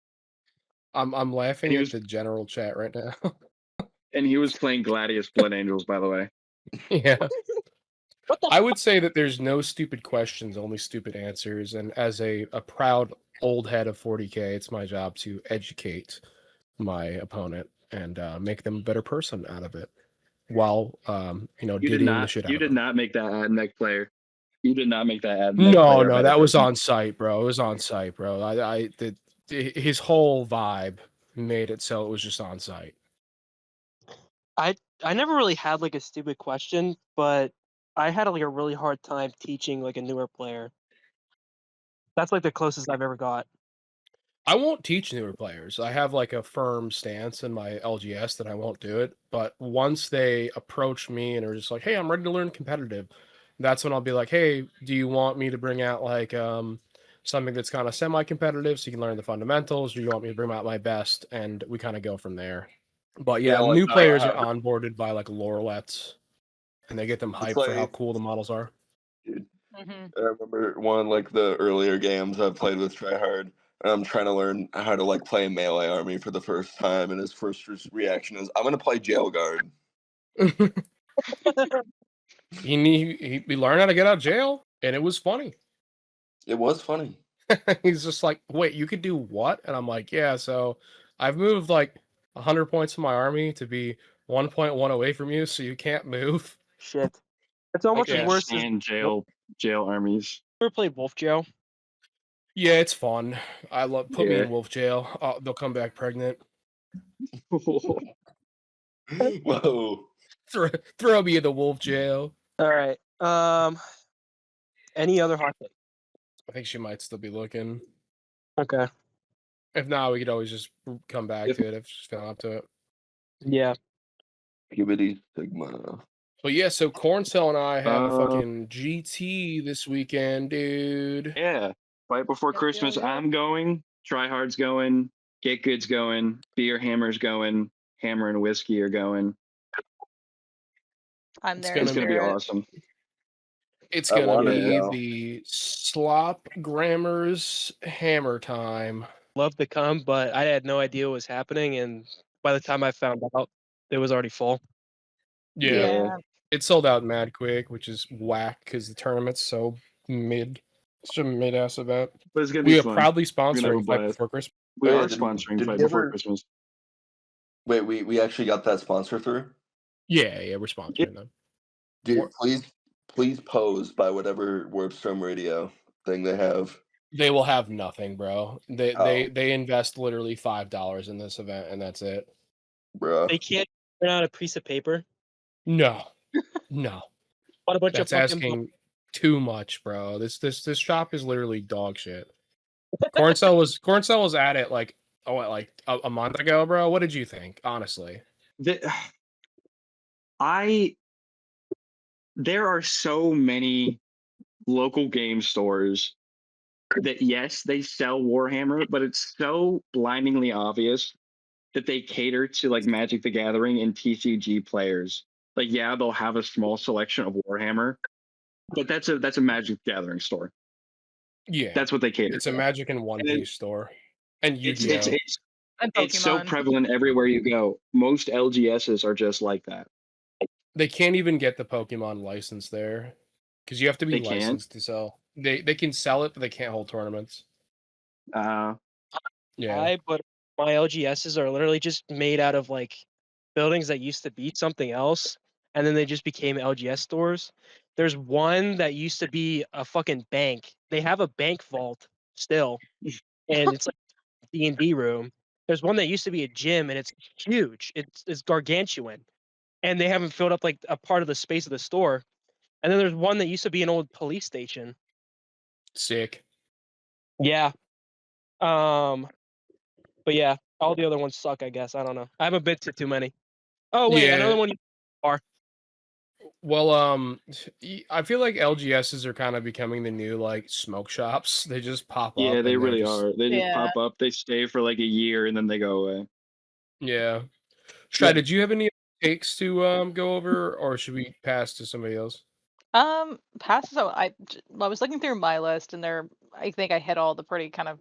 I'm laughing at the general chat right now. And he was playing Gladius Blood Angels, by the way. Yeah. I would say that there's no stupid questions, only stupid answers. And as a proud old head of 40K, it's my job to educate my opponent and make them a better person out of it. While diddying the shit out of them. You did not make that ad neck player. You did not make that ad. No, that was on site, bro. It was on site, bro. His whole vibe made it so it was just on site. I never really had like a stupid question, but I had like a really hard time teaching like a newer player. That's like the closest I've ever got. I won't teach newer players. I have like a firm stance in my LGS that I won't do it. But once they approach me and are just like, "Hey, I'm ready to learn competitive," that's when I'll be like, "Hey, do you want me to bring out like something that's kind of semi-competitive so you can learn the fundamentals, or do you want me to bring out my best?" And we kind of go from there. But yeah, new players are onboarded by like Lorelettes, and they get them hyped for how cool the models are. Dude, I remember one the earlier games I've played with Tryhard. I'm trying to learn how to play a melee army for the first time, and his first reaction is, "I'm gonna play Jail Guard." We learned how to get out of jail, and it was funny. It was funny. He's just like, "Wait, you could do what?" And I'm like, "Yeah, so I've moved like 100 points in my army to be 1.1 away from you, so you can't move." Shit. It's almost worse than jail armies. Ever played Wolf Jail? Yeah, it's fun. I love put me in Wolf Jail. They'll come back pregnant. Whoa. Throw me in the Wolf Jail. All right. Any other hot take? I think she might still be looking. Okay. If not, we could always just come back to it if she's feeling up to it. Yeah. Puberty Sigma. But yeah, so Corncell and I have a fucking GT this weekend, dude. Yeah. Right before Yeah, Christmas, yeah, yeah. I'm going. Tryhard's going. Get Good's going. Beer Hammer's going. Hammer and Whiskey are going. I'm It's there. in It's gonna be spirit. awesome. It's I gonna wanna be go. the Slop Grammars Hammer time. Love to come, but I had no idea what was happening, and by the time I found out, it was already full. Yeah. Yeah. It sold out mad quick, which is whack because the tournament's so mid. It's a mid-ass event. But it's gonna We be are fun. proudly gonna have a sponsoring Fight blast. Before Christmas. We Oh, are yeah, did sponsoring we Fight Before ever- Christmas. Wait, we actually got that sponsor through? Yeah, we're sponsoring them. Dude, please pose by whatever Warpstorm radio thing they have. They will have nothing, bro. Oh. They invest literally $5 in this event, and that's it. Bruh. They can't print out a piece of paper. No. What a bunch That's of fucking asking too much, bro. This shop is literally dog shit. Corncell was at it like a month ago, bro. What did you think, honestly? There are so many local game stores that, yes, they sell Warhammer, but it's so blindingly obvious that they cater to like Magic the Gathering and TCG players. Like, yeah, they'll have a small selection of Warhammer, but that's a Magic the Gathering store. Yeah, That's what they cater it's to. a Magic and One Piece store, and Yu-Gi-Oh. And It's so Pokemon. prevalent everywhere you go. Most LGSs are just like that. They can't even get the Pokemon license there because you have to be They can't? licensed to sell. They can sell it, but they can't hold tournaments. Uh, Yeah, but my LGSs are literally just made out of like buildings that used to be something else, and then they just became LGS stores. There's one that used to be a fucking bank. They have a bank vault still, and it's like D&D room. There's one that used to be a gym, and it's huge. It's gargantuan, and they haven't filled up like a part of the space of the store. And then there's one that used to be an old police station. sick. Yeah. But yeah, all the other ones suck, I guess. I don't know. I haven't been to too many. Oh wait, Yeah. another one. Well, I feel like LGSs are kind of becoming the new like smoke shops. They just pop up. yeah, they and they're really just- are. They just Yeah. pop up, they stay for like a year, and then they go away. Yeah. Shai, Yeah. did you have any takes to go over, or should we pass to somebody else? Passes out. I was looking through my list, and I think I hit all the pretty kind of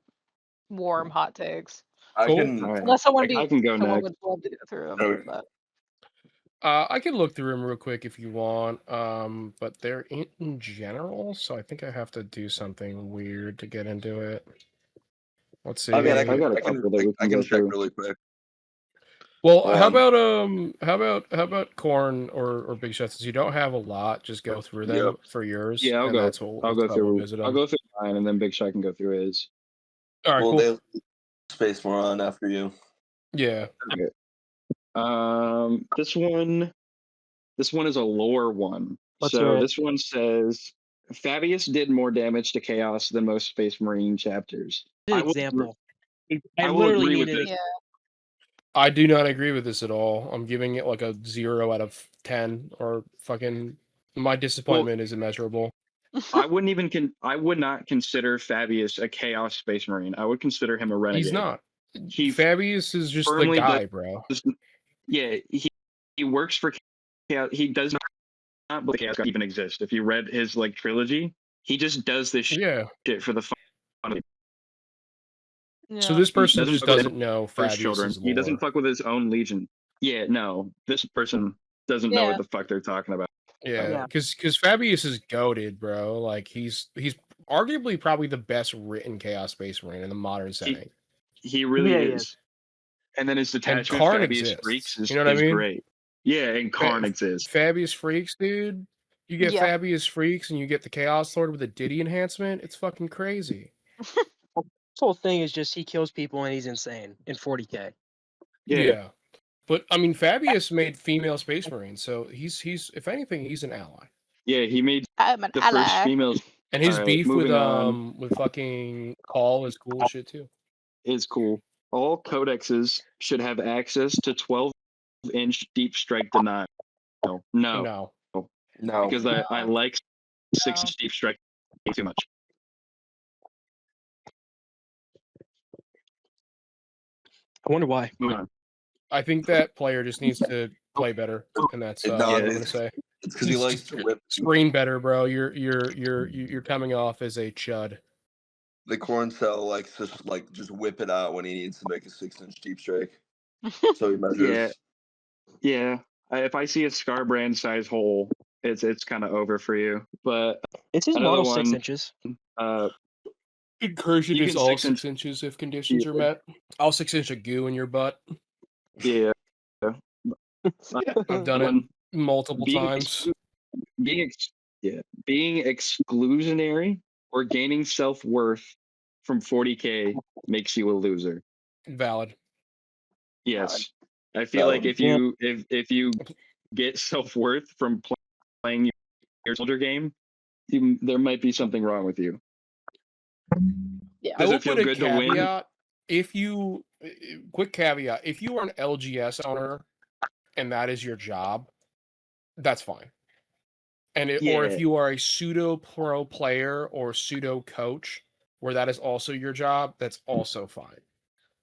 warm hot takes. I Cool. can. All right. Unless I can go someone next. would love to go through them. Okay. But I can look through them real quick if you want. But they're in general, so I think I have to do something weird to get into it. Let's see. I mean, I got a couple that we I can can go check through. really quick. Well, how Um, about Corn or Big Shots? Since you don't have a lot, just go through them Yep. for yours. Yeah, I'll and go. That's what I'll we'll go through. visit I'll them. go through mine, and then Big Shot can go through his. All right, well, cool. they SpaceMoron after you. Yeah. This one is a lore one. Let's So hear it. this one says Fabius did more damage to Chaos than most Space Marine chapters. Good I will example. I I will literally agree with needed this. it. yeah, I do not agree with this at all. I'm giving it like a 0 out of 10, or fucking my disappointment is immeasurable. I would not consider Fabius a Chaos Space Marine. I would consider him a renegade. He's not. He Fabius is just the firmly guy, bro. Yeah, he works for Chaos. He does not believe Chaos God even exist. If you read his like trilogy, he just does this Yeah. shit for the fun of it. So yeah. this person doesn't just fuck with doesn't know First children. Fabius's lore. He doesn't fuck with his own legion. Yeah, no, this person doesn't know Yeah. what the fuck they're talking about. Yeah, Yeah. because Fabius is goated, bro. Like he's arguably probably the best written Chaos Space Marine in the modern setting. He really Yeah, he is. And then his detachment, Karn Fabius exists. Freaks, is, You know what I is mean? great. Yeah, and Karn exists. Fabius Freaks, dude. You get Yeah. Fabius Freaks and you get the Chaos Lord with a Diddy enhancement. It's fucking crazy. This whole thing is just he kills people and he's insane in 40K. Yeah. But I mean, Fabius made female Space Marines, so he's if anything, he's an ally. Yeah, he made I'm an the ally. first female. And his Alright, beef moving on. with fucking Call is cool as shit too. Is cool. All codexes should have access to 12-inch deep strike denial. No, No. No. because I like No. 6-inch deep strike too much. I wonder why. Moving on. I think that player just needs to play better, and that's No, what I'm yeah, gonna say. It's because he Just- likes to whip Screen better, bro. You're coming off as a chud. the corn cell, likes to just whip it out when he needs to make a 6-inch deep strike. So he measures. Yeah. If I see a Scarbrand size hole, it's kind of over for you. But It's his another model 6 one, inches. Incursion You is can all 6 6 inches if conditions are met. All 6 inch of goo in your butt. yeah, I've done it one multiple being times. being exclusionary or gaining self-worth from 40K makes you a loser. Valid. Yes. I feel like if Yeah. you get self-worth from playing your soldier game, there might be something wrong with you. Yeah. I Does will it feel put a good to win? caveat. If you quick caveat, if you are an LGS owner and that is your job, that's fine. And or if Yeah. you are a pseudo pro player or pseudo coach where that is also your job, that's also fine.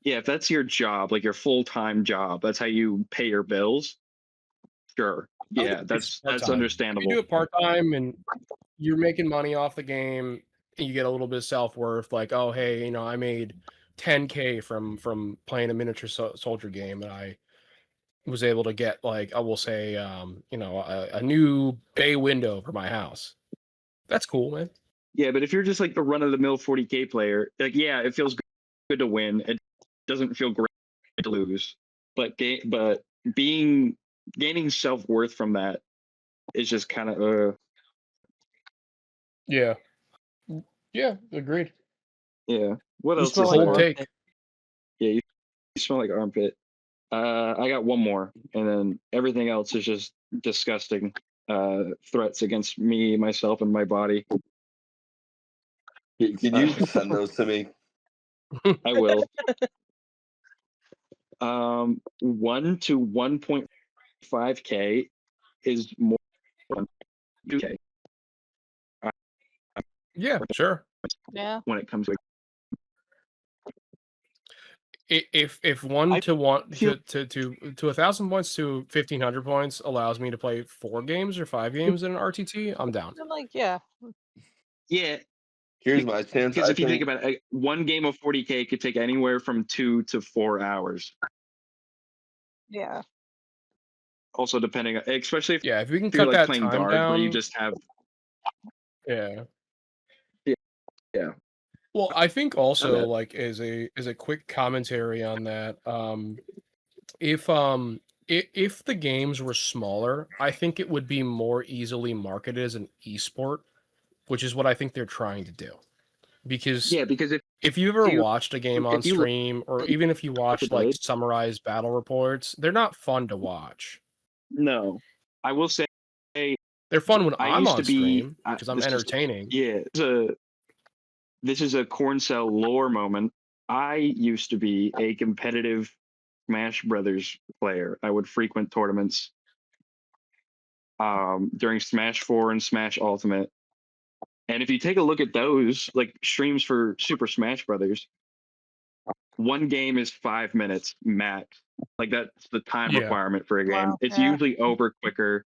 Yeah, if that's your job, like your full-time job, that's how you pay your bills. Sure. Yeah, that's part-time. If understandable. you do it part-time and you're making money off the game and you get a little bit of self-worth, like, oh, hey, you know, I made 10K from playing a miniature soldier game, and I was able to get, like, I will say, you know, a new bay window for my house. That's cool, man. Yeah, but if you're just like a run-of-the-mill 40K player, like, yeah, it feels good to win. It doesn't feel great to lose. But gaining self-worth from that is just kind of Yeah. Yeah, agreed. yeah. What You else smell is like Cold there? take. armpit. Yeah, you smell like armpit. I got one more, and then everything else is just disgusting threats against me, myself, and my body. Can you send those to me? I will. 1 to 1.5K is more than 2K Yeah, sure. Yeah. when it comes to If one I to one feel- to 1,000 points to 1,500 points allows me to play 4 games or 5 games in an RTT, I'm down. I'm like, yeah. yeah. Here's my chance. Because I if you think about it, one game of 40K could take anywhere from 2 to 4 hours. Yeah. Also, depending, especially if Yeah, if we can you're cut like that playing time guard, where you down, just have yeah. yeah. Well, I think also bad. like as a quick commentary on that, if the games were smaller, I think it would be more easily marketed as an esport, which is what I think they're trying to do. Because Yeah, because if you ever you- watched a game on if you look stream, or even if you watched like summarized battle reports, they're not fun to watch. no, I will say They're fun when I I'm used on to be stream because I'm this is- entertaining. Yeah, this is a corn cell lore moment. I used to be a competitive Smash Brothers player. I would frequent tournaments during Smash 4 and Smash Ultimate. And if you take a look at those, like streams for Super Smash Brothers, one game is 5 minutes max. Like that's the time Yeah. requirement for a game. Wow, It's yeah. usually over quicker.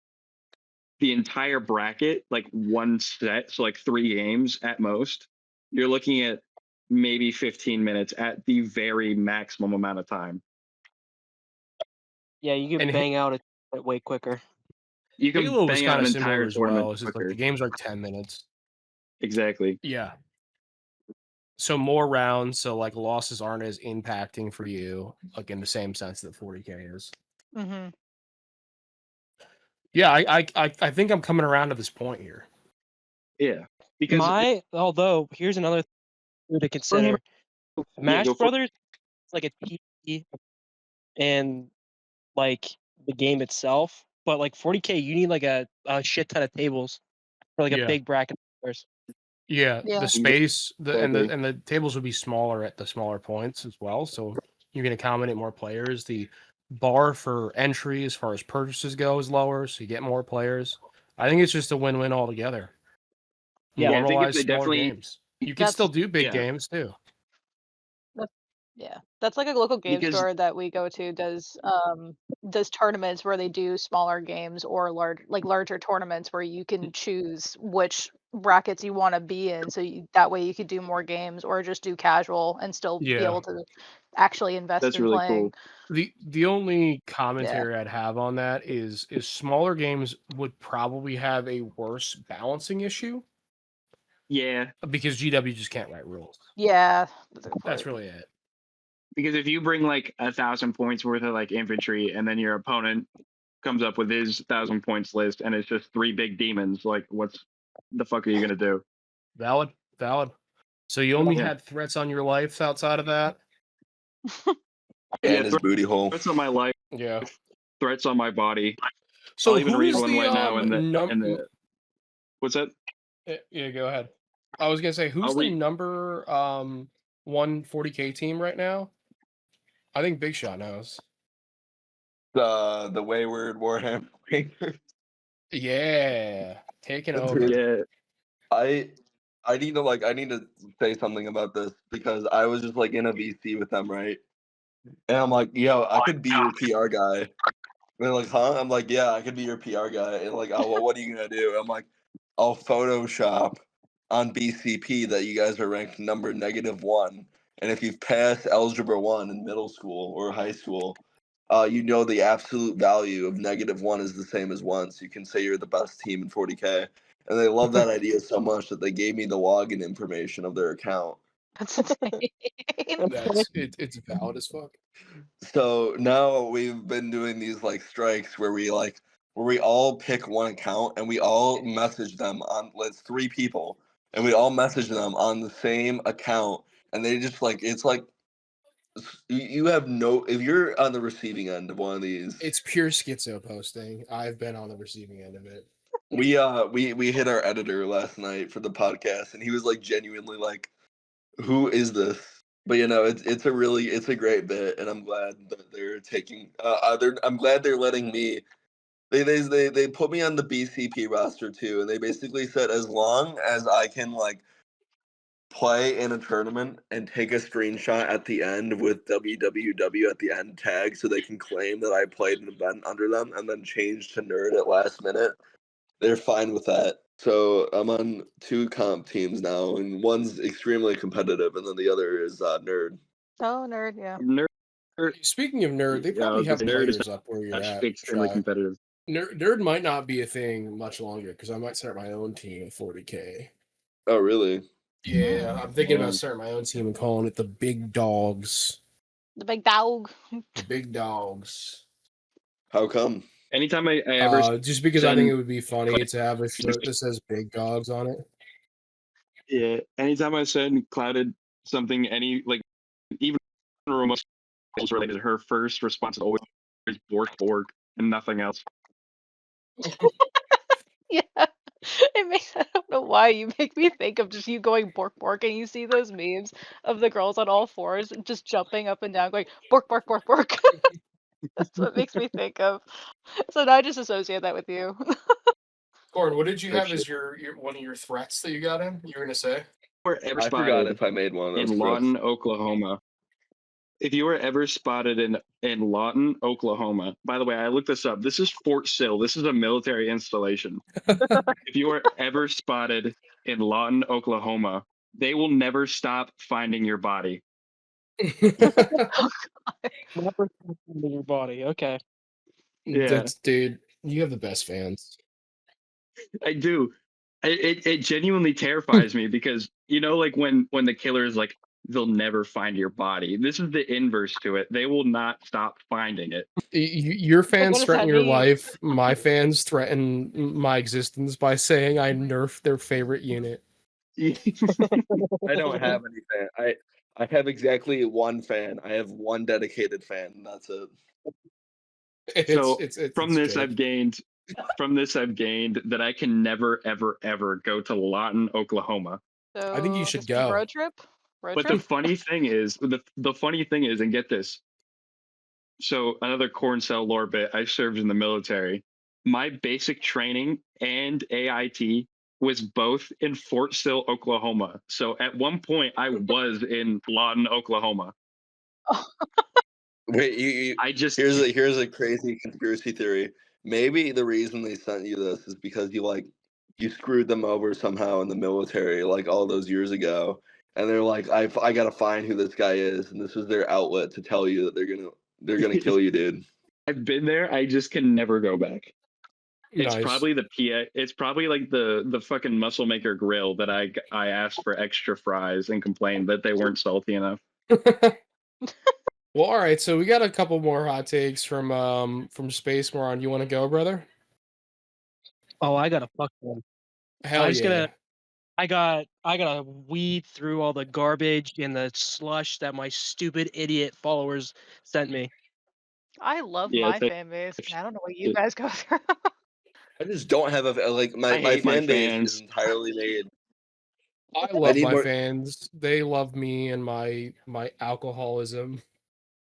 The entire bracket, like one set, so like 3 games at most, you're looking at maybe 15 minutes at the very maximum amount of time. Yeah, you can And bang out it way quicker. You can Halo was bang out kind an of similar entire as tournament well. It's just like quicker. the game's like 10 minutes. Exactly. Yeah. So more rounds, so like losses aren't as impacting for you, like in the same sense that 40K is. Mm-hmm. Yeah, I think I'm coming around to this point here. Yeah. Because Although here's another thing to consider. Smash go for it. Brothers is like a TV and like the game itself, but like 40K, you need like a shit ton of tables for like Yeah. a big bracket. Yeah, Yeah. the space, Exactly. and the tables would be smaller at the smaller points as well, so you can accommodate more players. The bar for entry as far as purchases go is lower, so you get more players. I think it's just a win-win altogether. Yeah, I think if Normalize they smaller definitely, games. You can still do big games too. Yeah, that's like a local game Because- store that we go to does tournaments where they do smaller games or larger tournaments where you can choose which brackets you want to be in, so that way you could do more games or just do casual and still be Yeah. able to actually invest that's in really playing. cool. The only commentary I'd have on that is smaller games would probably have a worse balancing issue Yeah, because GW just can't write rules. Yeah, That's really it. because if you bring like 1,000 points worth of like infantry, and then your opponent comes up with his 1,000 points list, and it's just 3 big demons, like what's the fuck are you gonna do? Valid. So you only Yeah. had threats on your life outside of that? And his booty hole. Threats on my life, Yeah. threats on my body. So I'll even who read is one the right now in number? What's that? Yeah, go ahead. I was gonna say, who's I'll the read- number 140K team right now? I think Big Shot knows. The Wayward Warhammer. Yeah, taking That's over. Yeah, I need to say something about this because I was just like in a VC with them, right? And I'm like, yo, I could be your PR guy. And they're like, huh? I'm like, yeah, I could be your PR guy. And like, oh, well, what are you gonna do? I'm like, I'll Photoshop on BCP that you guys are ranked number -1, and if you've passed Algebra 1 in middle school or high school, you know the absolute value of -1 is the same as 1, so you can say you're the best team in 40K. And they love that idea so much that they gave me the login information of their account. That's insane. It's valid as fuck. So now we've been doing these like strikes where we all pick one account and we all message them on, let's 3 people, and we all message them on the same account, and they just like, it's like you have no, if you're on the receiving end of one of these, It's pure schizo posting. I've been on the receiving end of it. we hit our editor last night for the podcast, and he was like genuinely like, who is this? But you know, it's a great bit, and I'm glad that they're taking. I'm glad they're letting me. They put me on the BCP roster too, and they basically said as long as I can like play in a tournament and take a screenshot at the end with www at the end tag, so they can claim that I played an event under them, and then change to nerd at last minute. They're fine with that. So I'm on 2 comp teams now, and one's extremely competitive, and then the other is nerd. Oh, nerd, yeah. Speaking of nerd, they probably have players up where you're at. extremely Shy. competitive. Nerd might not be a thing much longer because I might start my own team at 40K. Oh, really? Yeah, I'm thinking about starting my own team and calling it the Big Dogs. The big dog. The Big Dogs. How come? Anytime I ever just because I think it would be funny to have a shirt that says Big Dogs on it. anytime I said clouded something, any like even remote related, her first response is always bork and nothing else. Yeah. It makes, I don't know why you make me think of just you going bork bork, and you see those memes of the girls on all fours just jumping up and down going bork bork bork bork. That's what it makes me think of. So now I just associate that with you. Gordon, what did you have Actually- as your one of your threats that you got in? You were gonna say? Or ever I forgot spotted if I made one of those. in threats. Lawton, Oklahoma. If you were ever spotted in Lawton, Oklahoma, by the way, I looked this up. This is Fort Sill. This is a military installation. If you are ever spotted in Lawton, Oklahoma, they will never stop finding your body. Never stop finding your body. Okay. Yeah. That's dude. You have the best fans. I do. It genuinely terrifies me because you know, like when the killer is like, they'll never find your body. This is the inverse to it. They will not stop finding it. Your fans what does threaten that your mean? life. My fans threaten my existence by saying I nerfed their favorite unit. I don't have any fan. I have exactly 1 fan. I have 1 dedicated fan, and that's it. From this, good. I've gained that I can never, ever, ever go to Lawton, Oklahoma. So I think you I should guess go. road trip. Road But trip. the funny thing is, the funny thing is, and get this. So another corn cell lore bit. I served in the military. My basic training and AIT was both in Fort Sill, Oklahoma. So at one point, I was in Lawton, Oklahoma. Wait, you I just here's a crazy conspiracy theory. Maybe the reason they sent you this is because you screwed them over somehow in the military like all those years ago, and they're like, I gotta find who this guy is, and this is their outlet to tell you that they're gonna kill you, dude. I've been there. I just can never go back. It's Nice. probably the PA. It's probably like the fucking Muscle Maker grill that I asked for extra fries and complained that they weren't salty enough. Well, all right. So we got a couple more hot takes from SpaceMoron. You want to go, brother? Oh, I got a fuck one. Hell I just yeah. gotta weed through all the garbage and the slush that my stupid idiot followers sent me. I love Yeah, my fan base. I don't know what you guys go through. I just don't have a like I my hate my fan base fans. is entirely made. I love need my more- fans. They love me and my alcoholism.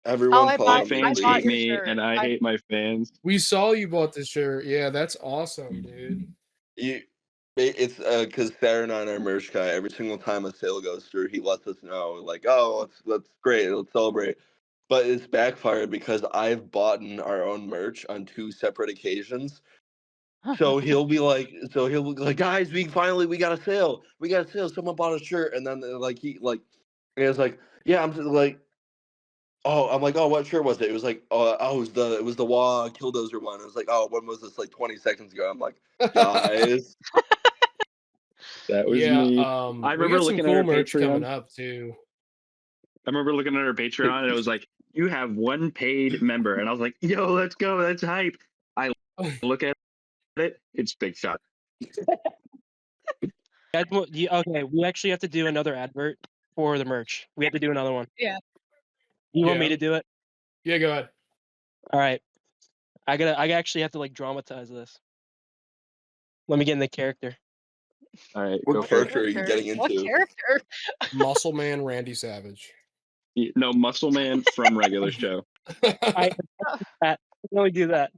Everyone I follow My bought- me, fans bought hate your me, shirt. and I hate my fans. We saw you bought this shirt. Yeah, that's awesome, dude. It's because Sarah and I are merch guy. Every single time a sale goes through, he lets us know, like, oh, that's great, let's celebrate. But it's backfired because I've bought our own merch on 2 separate occasions. So he'll be like, guys, we got a sale. We got a sale. Someone bought a shirt, and then and it's like, yeah, I'm just like, oh, I'm like, oh, what shirt was it? It was like, it was the Wah Killdozer one. It was like, oh, when was this? Like 20 seconds ago. I'm like, guys. That was Yeah, me. I I we remember got some looking at cool our merch coming Patreon. up too. I remember looking at our Patreon, and it was like, you have 1 paid member, and I was like, yo, let's go, that's hype. I look at it, it's Big Shot. Okay, we actually have to do another advert for the merch. We have to do another one. Yeah. You want me Yeah. to do it? Yeah, go ahead. All right. I actually have to like dramatize this. Let me get in the character. All right, What go for character are you getting What into? character? Muscle Man Randy Savage. it. No, Muscle Man from regular show. I can only do that.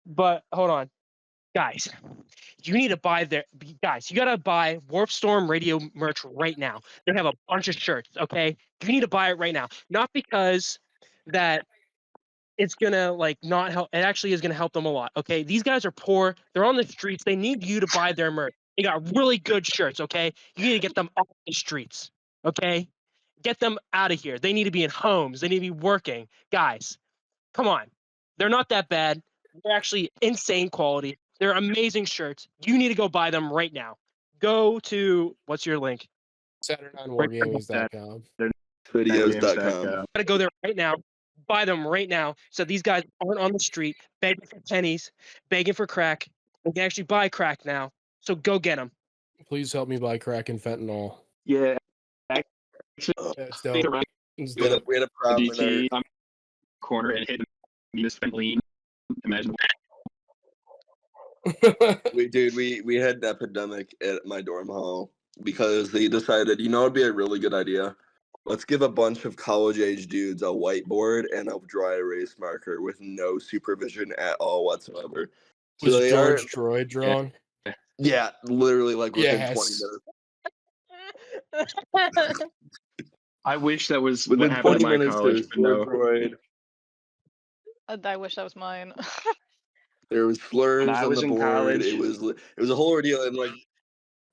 But hold on. Guys, you need to buy guys, you gotta buy Warpstorm radio merch right now. They have a bunch of shirts, okay? You need to buy it right now. Not because that it's gonna like not help. It actually is gonna help them a lot. Okay, these guys are poor. They're on the streets. They need you to buy their merch. They got really good shirts. Okay, you need to get them off the streets. Okay, get them out of here. They need to be in homes. They need to be working. Guys, come on. They're not that bad. They're actually insane quality. They're amazing shirts. You need to go buy them right now. Go to what's your link? SaturnIneWargamings.com. Videos.com. Gotta go there right now. Buy them right now so these guys aren't on the street begging for pennies, begging for crack. They can actually buy crack now. So go get them. Please help me buy crack and fentanyl. Yeah. That's dope. It's We had dope. a problem in DT, I'm corner and hit Miss Lean. Imagine. we had an epidemic at my dorm hall because they decided, it'd be a really good idea. Let's give a bunch of college-age dudes a whiteboard and a dry erase marker with no supervision at all whatsoever. So Was they George Droid drawn? yeah, literally like within 20 Yes. minutes. I wish that was Within what happened 20 at my minutes, college, there's but no. Droid. I wish that was mine. There was slurs When I on was the in board. college- It was a whole ordeal, and like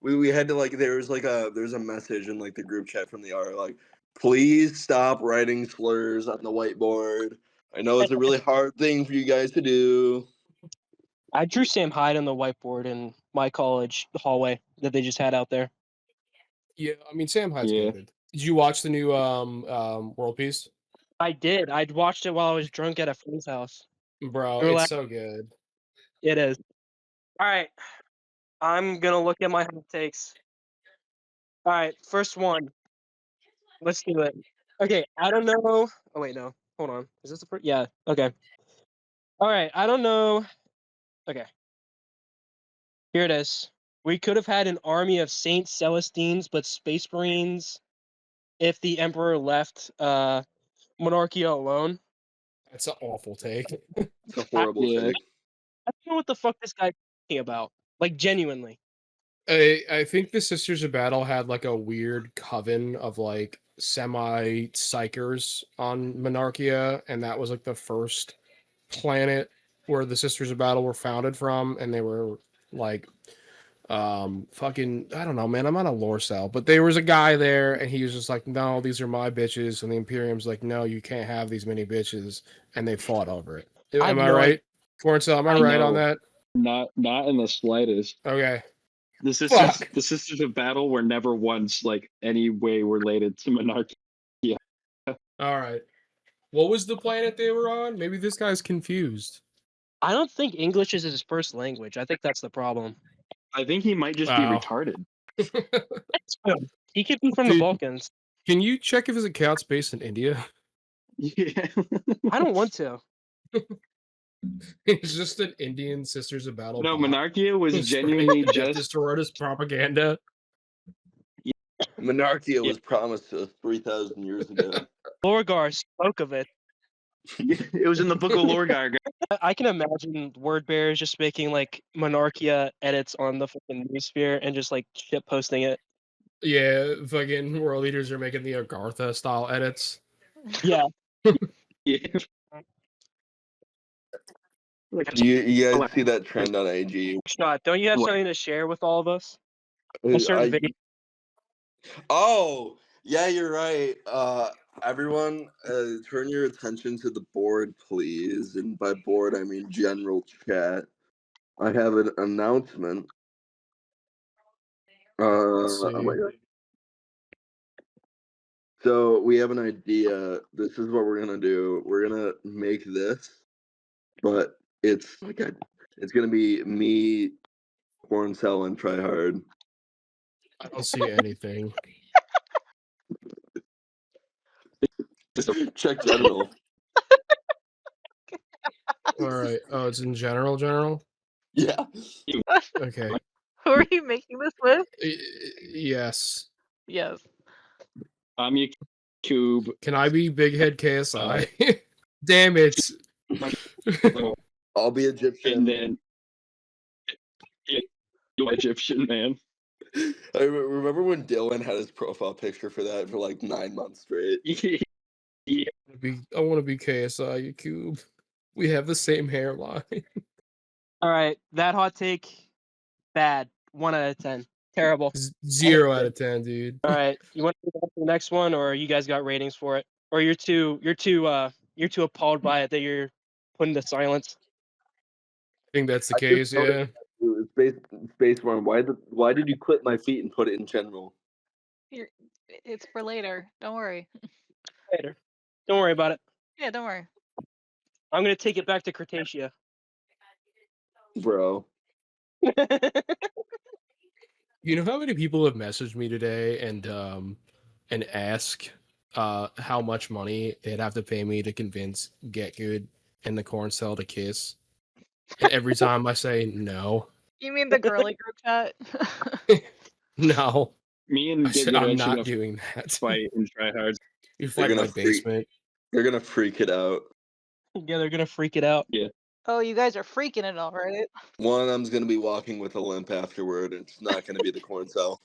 we had to like there's a message in like the group chat from the R like, please stop writing slurs on the whiteboard. I know it's a really hard thing for you guys to do. I drew Sam Hyde on the whiteboard in my college hallway that they just had out there. Yeah, I mean Sam Hyde's Yeah. good. Did you watch the new World Peace? I did. I'd watched it while I was drunk at a friend's house. Bro, Relax. it's so good. It is. All right. I'm going to look at my hot takes. All right. First one. Let's do it. Okay. I don't know. Oh, wait, no. Hold on. Is this the first? Yeah. Okay. All right. I don't know. Okay. Here it is. We could have had an army of Saint Celestines, but Space Marines if the Emperor left Monarchia alone. That's an awful take. It's a horrible Yeah. take. I don't know what the fuck this guy's talking about. Like, genuinely. I think the Sisters of Battle had like a weird coven of like semi-psychers on Monarchia, and that was like the first planet where the Sisters of Battle were founded from, and they were like fucking, I don't know, man, I'm not a lore cell, but there was a guy there and he was just like, no, these are my bitches, and the Imperium's like, no, you can't have these many bitches, and they fought over it. Am I right? Corncell, am I right on that? Not in the slightest. Okay. The Sisters of Battle were never once like any way related to Monarchy. All right. What was the planet they were on? Maybe this guy's confused. I don't think English is his first language. I think that's the problem. I think he might just be Wow. retarded. He could be from the Dude. Balkans. Can you check if his account's based in India? Yeah. I don't want to. It's just an Indian Sisters of Battle. No, bot. Monarchia was It's genuinely just just Destroyers propaganda. Monarchia was promised to us 3,000 years ago. Lorgar spoke of it. it was in the book of Lorgar. I can imagine word bearers just making like Monarchia edits on the fucking newsphere and just like shit posting it. Yeah, fucking world leaders are making the Agartha style edits. Yeah. Yeah. You guys see that trend on AG? Scott, don't you have What? something to share with all of us? A certain video. Oh, yeah, you're right. Everyone, turn your attention to the board, please. And by board, I mean general chat. I have an announcement. Oh my God. So we have an idea. This is what we're gonna do. We're gonna make this, but it's gonna be me, Corncell, and Tryhard. I don't see anything. Check general. All right. Oh, it's in general? Yeah. Okay. Who are you making this with? Yes. Yes. I'm your cube. Can I be Big Head KSI? Damn it. I'll be Egyptian. And then you're Egyptian, man. I remember when Dylan had his profile picture for that for like 9 months straight. Yeah. I want to be KSI, you cube. We have the same hairline. All right, that hot take, bad. 1 out of 10. Terrible. 0 out of 10, dude. All right, you want to go to the next one, or you guys got ratings for it, or you're too appalled by it that you're putting to silence? I think that's the case, yeah. SpaceMoron, why did you clip my feet and put it in general? It's for later. Don't worry. Later. Don't worry about it. Yeah, don't worry. I'm gonna take it back to Cretaceous. Bro. You know how many people have messaged me today and ask how much money they'd have to pay me to convince Get Good and the Corncell to kiss? And every time I say no. You mean the girly group chat? No. Me and I said, I'm not doing that. Fight and try hard. You fight in my basement. They're gonna freak it out. Yeah, they're gonna freak it out. Yeah. Oh, you guys are freaking it all, right? One of them's gonna be walking with a limp afterward. It's not gonna be the Corncell.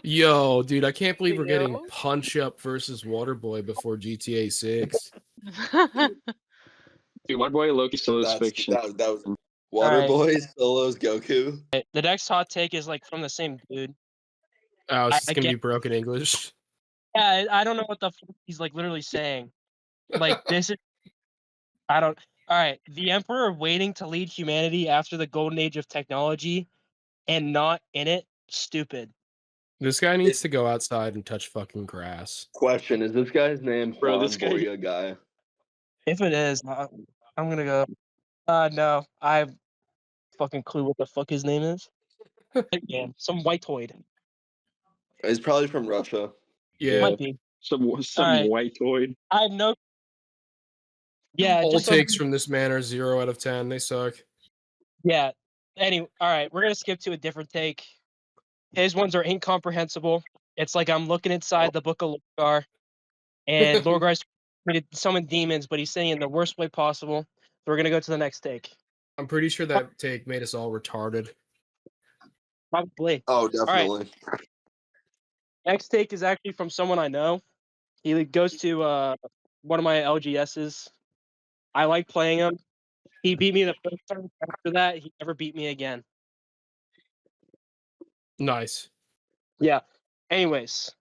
Yo, dude, I can't believe we're getting Yo. Punch Up versus Waterboy before GTA 6. Dude, Waterboy Loki solos fiction. That was Waterboy solos Goku. The next hot take is like from the same dude. Oh, it's gonna get- be broken English. Yeah, I don't know what the fuck he's like literally saying. Like this is, I don't. All right, the Emperor waiting to lead humanity after the golden age of technology, and not in it. Stupid. This guy needs to go outside and touch fucking grass. Question: is this guy's name Bro, Juan this guy- Boya guy? If it is, I'm gonna go. No, I have fucking clue what the fuck his name is. Yeah, some whiteoid. He's probably from Russia. Yeah. Might be. Some Alright. whiteoid. I have no. Yeah, All just takes from this man are 0 out of 10. They suck. Yeah, Anyway, all right, we're gonna skip to a different take. His ones are incomprehensible. It's like I'm looking inside the book of Lorgar, and Lorgar's trying to summon demons, but he's saying in the worst way possible. So we're gonna go to the next take. I'm pretty sure that take made us all retarded. Probably. Oh, All right. definitely. Next take is actually from someone I know. He goes to one of my LGSs. I like playing him. He beat me the first time. After that, he never beat me again. Nice. Yeah. Anyways,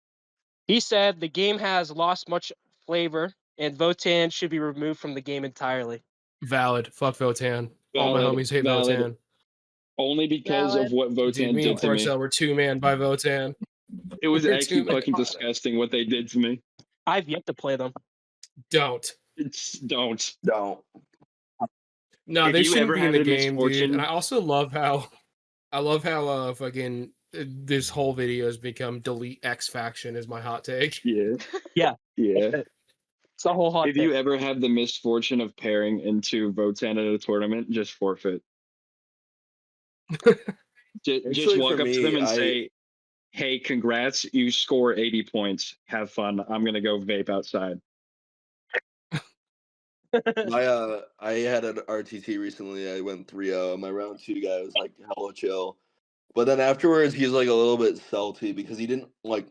he said the game has lost much flavor and Votan should be removed from the game entirely. Valid. Fuck Votan. All my Valid, homies hate valid. Votan. Only because Valid. of what Dude, Votan me and did to me. Porcel were 2-man by Votan. It was We're actually 2-man. fucking disgusting what they did to me. I've yet to play them. Don't. Don't. No, If they you shouldn't ever be in have the the game, dude. misfortune- And I also love how fucking this whole video has become delete X faction is my hot take. Yeah. Yeah. Yeah. It's the whole hot If you ever have the misfortune of pairing into Votan at a tournament, just forfeit. Just Actually, walk for up to me, them and I- say, "Hey, congrats! You score 80 points. Have fun. I'm gonna go vape outside." I had an RTT recently. I went 3-0. My round 2 guy was like hella chill, but then afterwards he's like a little bit salty because he didn't like.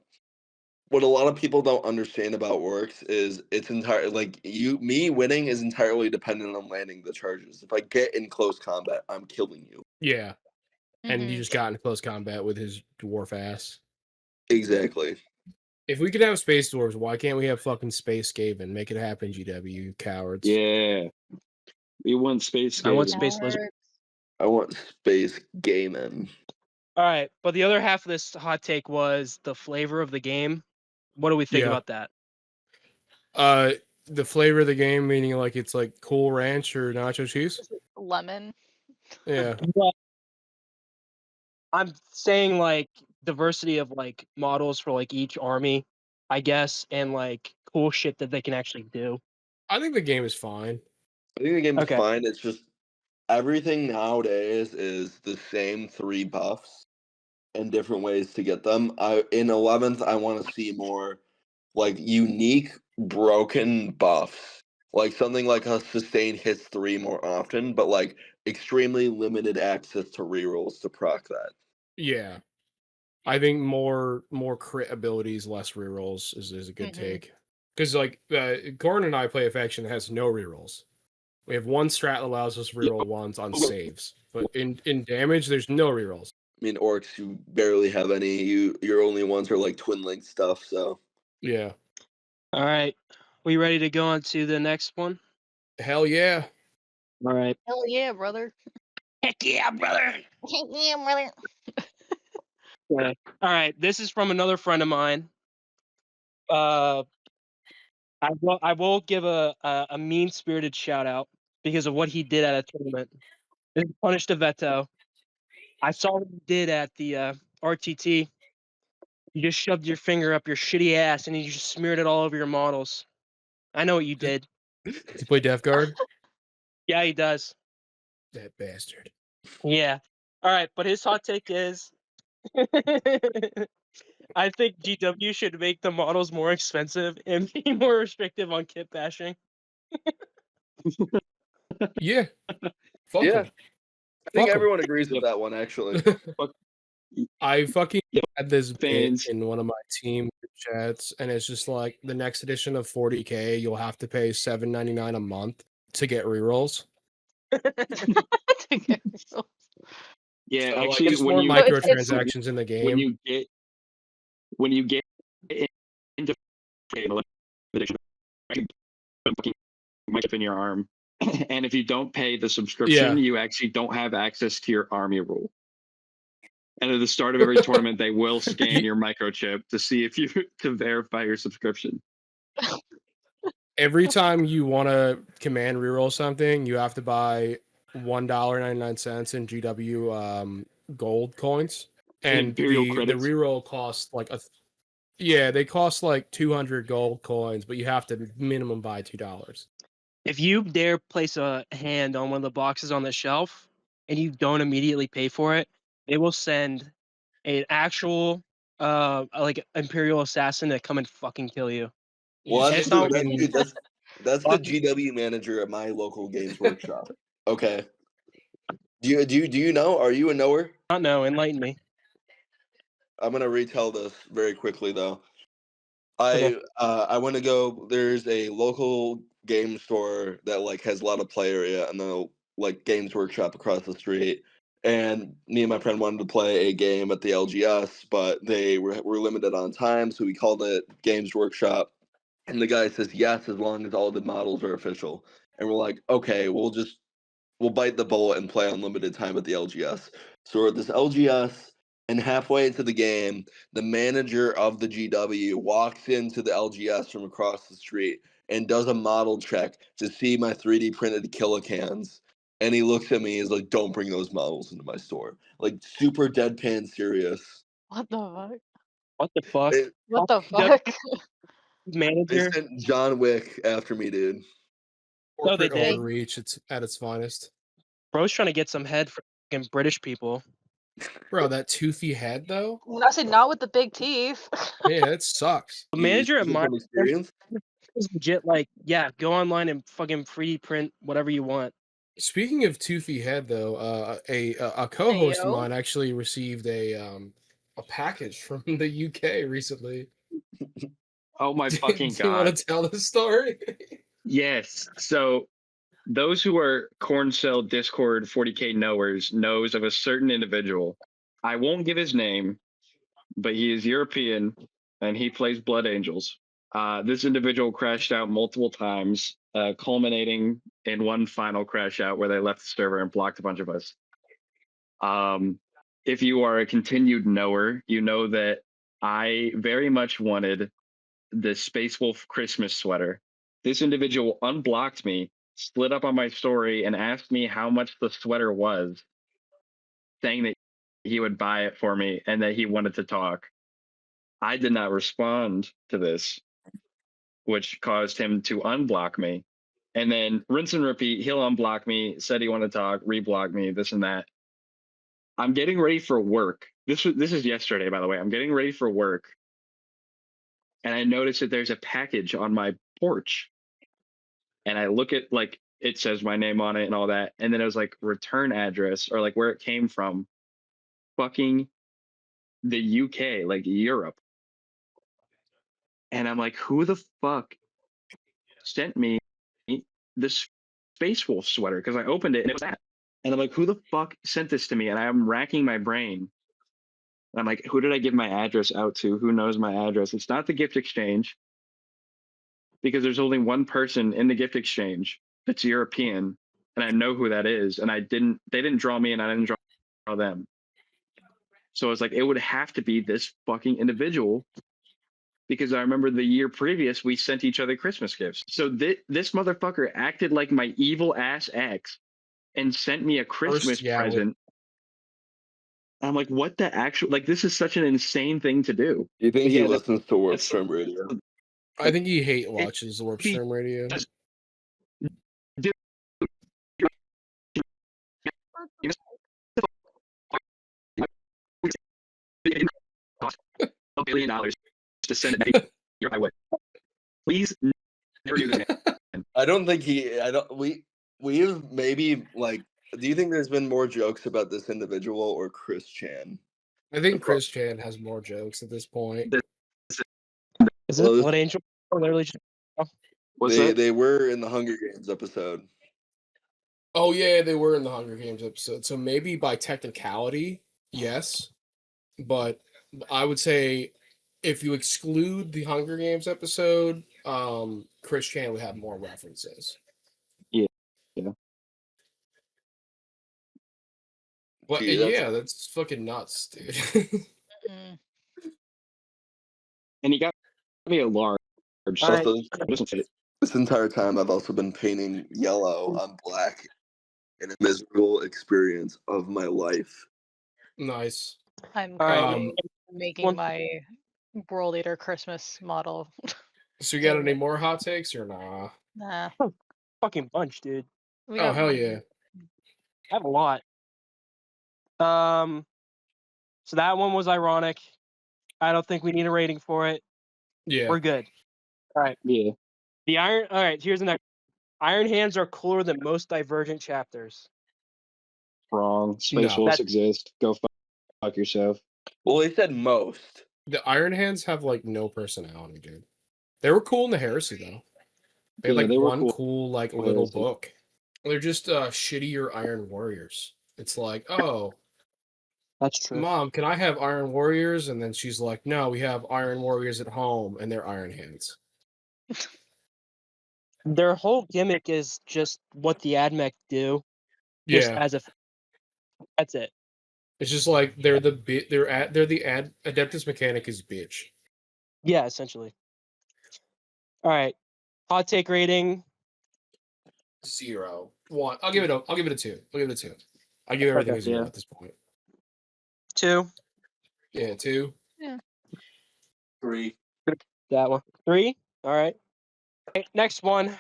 What a lot of people don't understand about Works is it's entirely like me winning is entirely dependent on landing the charges. If I get in close combat, I'm killing you. Yeah. And you Mhm. just got in close combat with his dwarf ass. Exactly. If we could have space dwarves, why can't we have fucking space Skaven? Make it happen, GW, you cowards. Yeah. We want space. I want Skaven. Space Lizard. Cowards. I want space gaming. All right, but the other half of this hot take was the flavor of the game. What do we think Yeah. about that? The flavor of the game, meaning like it's like Cool Ranch or nacho cheese. Lemon. Yeah. Well, I'm saying like diversity of like models for like each army, I guess, and like cool shit that they can actually do. I think the game is fine. I think the game's Okay. fine. It's just everything nowadays is the same 3 buffs and different ways to get them. In 11th, I want to see more like unique broken buffs, like something like a sustained hits 3 more often, but like extremely limited access to rerolls to proc that. Yeah. I think more crit abilities, less rerolls is a good Mhm. take. Because like Gordon and I play a faction that has no rerolls. We have one strat that allows us to reroll ones on saves, but in damage, there's no rerolls. I mean, orcs, you barely have any. Your only ones are like twin link stuff. So Yeah. All right, we ready to go on to the next one? Hell yeah. All right. Hell yeah, brother. Heck yeah, brother. Heck yeah, brother. Yeah. All right, this is from another friend of mine. I will give a mean spirited shout out because of what he did at a tournament. This is Punish the Veto. I saw what he did at the RTT. You just shoved your finger up your shitty ass and you just smeared it all over your models. I know what you did. Does he play Death Guard? Yeah, he does. That bastard. Yeah. All right, but his hot take is I think GW should make the models more expensive and be more restrictive on kit bashing. Yeah. Fuck Yeah. him. I think Fuck 'em. everyone agrees with that one, actually. I fucking Yep. had this bit Fans. in one of my team chats, and it's just like the next edition of 40K, you'll have to pay $7.99 a month to get rerolls. Yeah, So, like, actually, there's when more you But microtransactions in the game. when you get into addiction, might in your arm, and if you don't pay the subscription, you actually don't have access to your army rule. And at the start of every tournament, they will scan your microchip to see if you to verify your subscription. Every time you want to command reroll something, you have to buy $1.99 in GW gold coins, and Imperial the credits. reroll costs like they cost like 200 gold coins, but you have to minimum buy $2. If you dare place a hand on one of the boxes on the shelf, and you don't immediately pay for it, they will send an actual like Imperial assassin to come and fucking kill you. Well, And that's it's not that's the fucking- GW manager at my local Games Workshop. Okay. Do you know? Are you a knower? not know, enlighten me. I'm gonna retell this very quickly though. Okay. I want to go. There's a local game store that like has a lot of play area, and then like Games Workshop across the street. And me and my friend wanted to play a game at the LGS, but they were limited on time, so we called it Games Workshop. And the guy says yes, as long as all the models are official. And we're like, okay, we'll bite the bullet and play unlimited time at the LGS. So we're at this LGS, and halfway into the game, the manager of the GW walks into the LGS from across the street and does a model check to see my 3D printed Killicans. And he looks at me, he's like, don't bring those models into my store. Like, super deadpan serious. What the fuck? What the fuck? They, What the The fuck? they manager? sent John Wick after me, dude. No, they Corporate did. overreach. It's at its finest. Bro's trying to get some head from fucking British people. Bro, that toothy head though. I said not with the big teeth. Yeah, it sucks. The manager at Speaking my from experience. is legit like, yeah, go online and fucking 3D print whatever you want. Speaking of toothy head though, a co-host of Ayo. mine actually received a package from the UK recently. Oh my fucking Do you want god. to tell the story? Yes. So those who are Corn Cell Discord 40K knowers knows of a certain individual. I won't give his name, but he is European and he plays Blood Angels. This individual crashed out multiple times, culminating in one final crash out where they left the server and blocked a bunch of us. If you are a continued knower, you know that I very much wanted the Space Wolf Christmas sweater. This individual unblocked me, slid up on my story, and asked me how much the sweater was, saying that he would buy it for me and that he wanted to talk. I did not respond to this, which caused him to unblock me. And then rinse and repeat, he'll unblock me, said he wanted to talk, reblock me, this and that. I'm getting ready for work. This is yesterday, by the way. I'm getting ready for work. And I notice that there's a package on my porch. And I look at, like, it says my name on it and all that. And then it was like return address or like where it came from. Fucking the UK, like Europe. And I'm like, who the fuck sent me this Space Wolf sweater? Because I opened it and it was that. And I'm like, who the fuck sent this to me? And I'm racking my brain. And I'm like, who did I give my address out to? Who knows my address? It's not the gift exchange, because there's only one person in the gift exchange that's European, and I know who that is. And they didn't draw me and I didn't draw them. So it's like, it would have to be this fucking individual, because I remember the year previous we sent each other Christmas gifts. So this motherfucker acted like my evil ass ex and sent me a Christmas present. I'm like, what the actual, like, this is such an insane thing to do. Do you think he Yeah, listens to Warpstorm Radio? I think he watches Warpstorm Radio. Dude, $1 billion to send it your way. Please never do this again. I don't think we've maybe like. Do you think there's been more jokes about this individual or Chris Chan? I think Chris Chan has more jokes at this point. Is it Well, Blood Angel? Literally just They were in the Hunger Games episode. Oh yeah, they were in the Hunger Games episode. So maybe by technicality, yes. But I would say if you exclude the Hunger Games episode, Chris Chan would have more references. Yeah. But Gee, yeah, that's fucking nuts, dude. Mm. And he got me a large. Also, Doesn't fit. this entire time, I've also been painting yellow on black in a miserable experience of my life. Nice. I'm Um, making my World Eater Christmas model. So you got any more hot takes or nah? Nah. fucking bunch, dude. We Oh got hell one. yeah. I have a lot. So that one was ironic. I don't think we need a rating for it. Yeah. We're good. All right. Yeah. All right, here's the next. Iron Hands are cooler than most Divergent chapters. Wrong. Space No. Wolves exist. Go fuck yourself. Well, they said most. The Iron Hands have like no personality, dude. They were cool in the Heresy though. They had Yeah, like they were one cool like little Heresy. book. They're just shittier Iron Warriors. It's like, oh, That's true. Mom, can I have Iron Warriors? And then she's like, no, we have Iron Warriors at home, and they're Iron Hands. Their whole gimmick is just what the AdMech do. Just Yeah, as a. That's it. it's just like they're the Adeptus Mechanicus bitch. Yeah, essentially. All right. Hot take rating. 0. 1. I'll give it a 2. I'll give it a 2. I give everything Okay, a 0 yeah. at this point. 2. Yeah, 2. 3. That one. 3. All right. Okay, next one.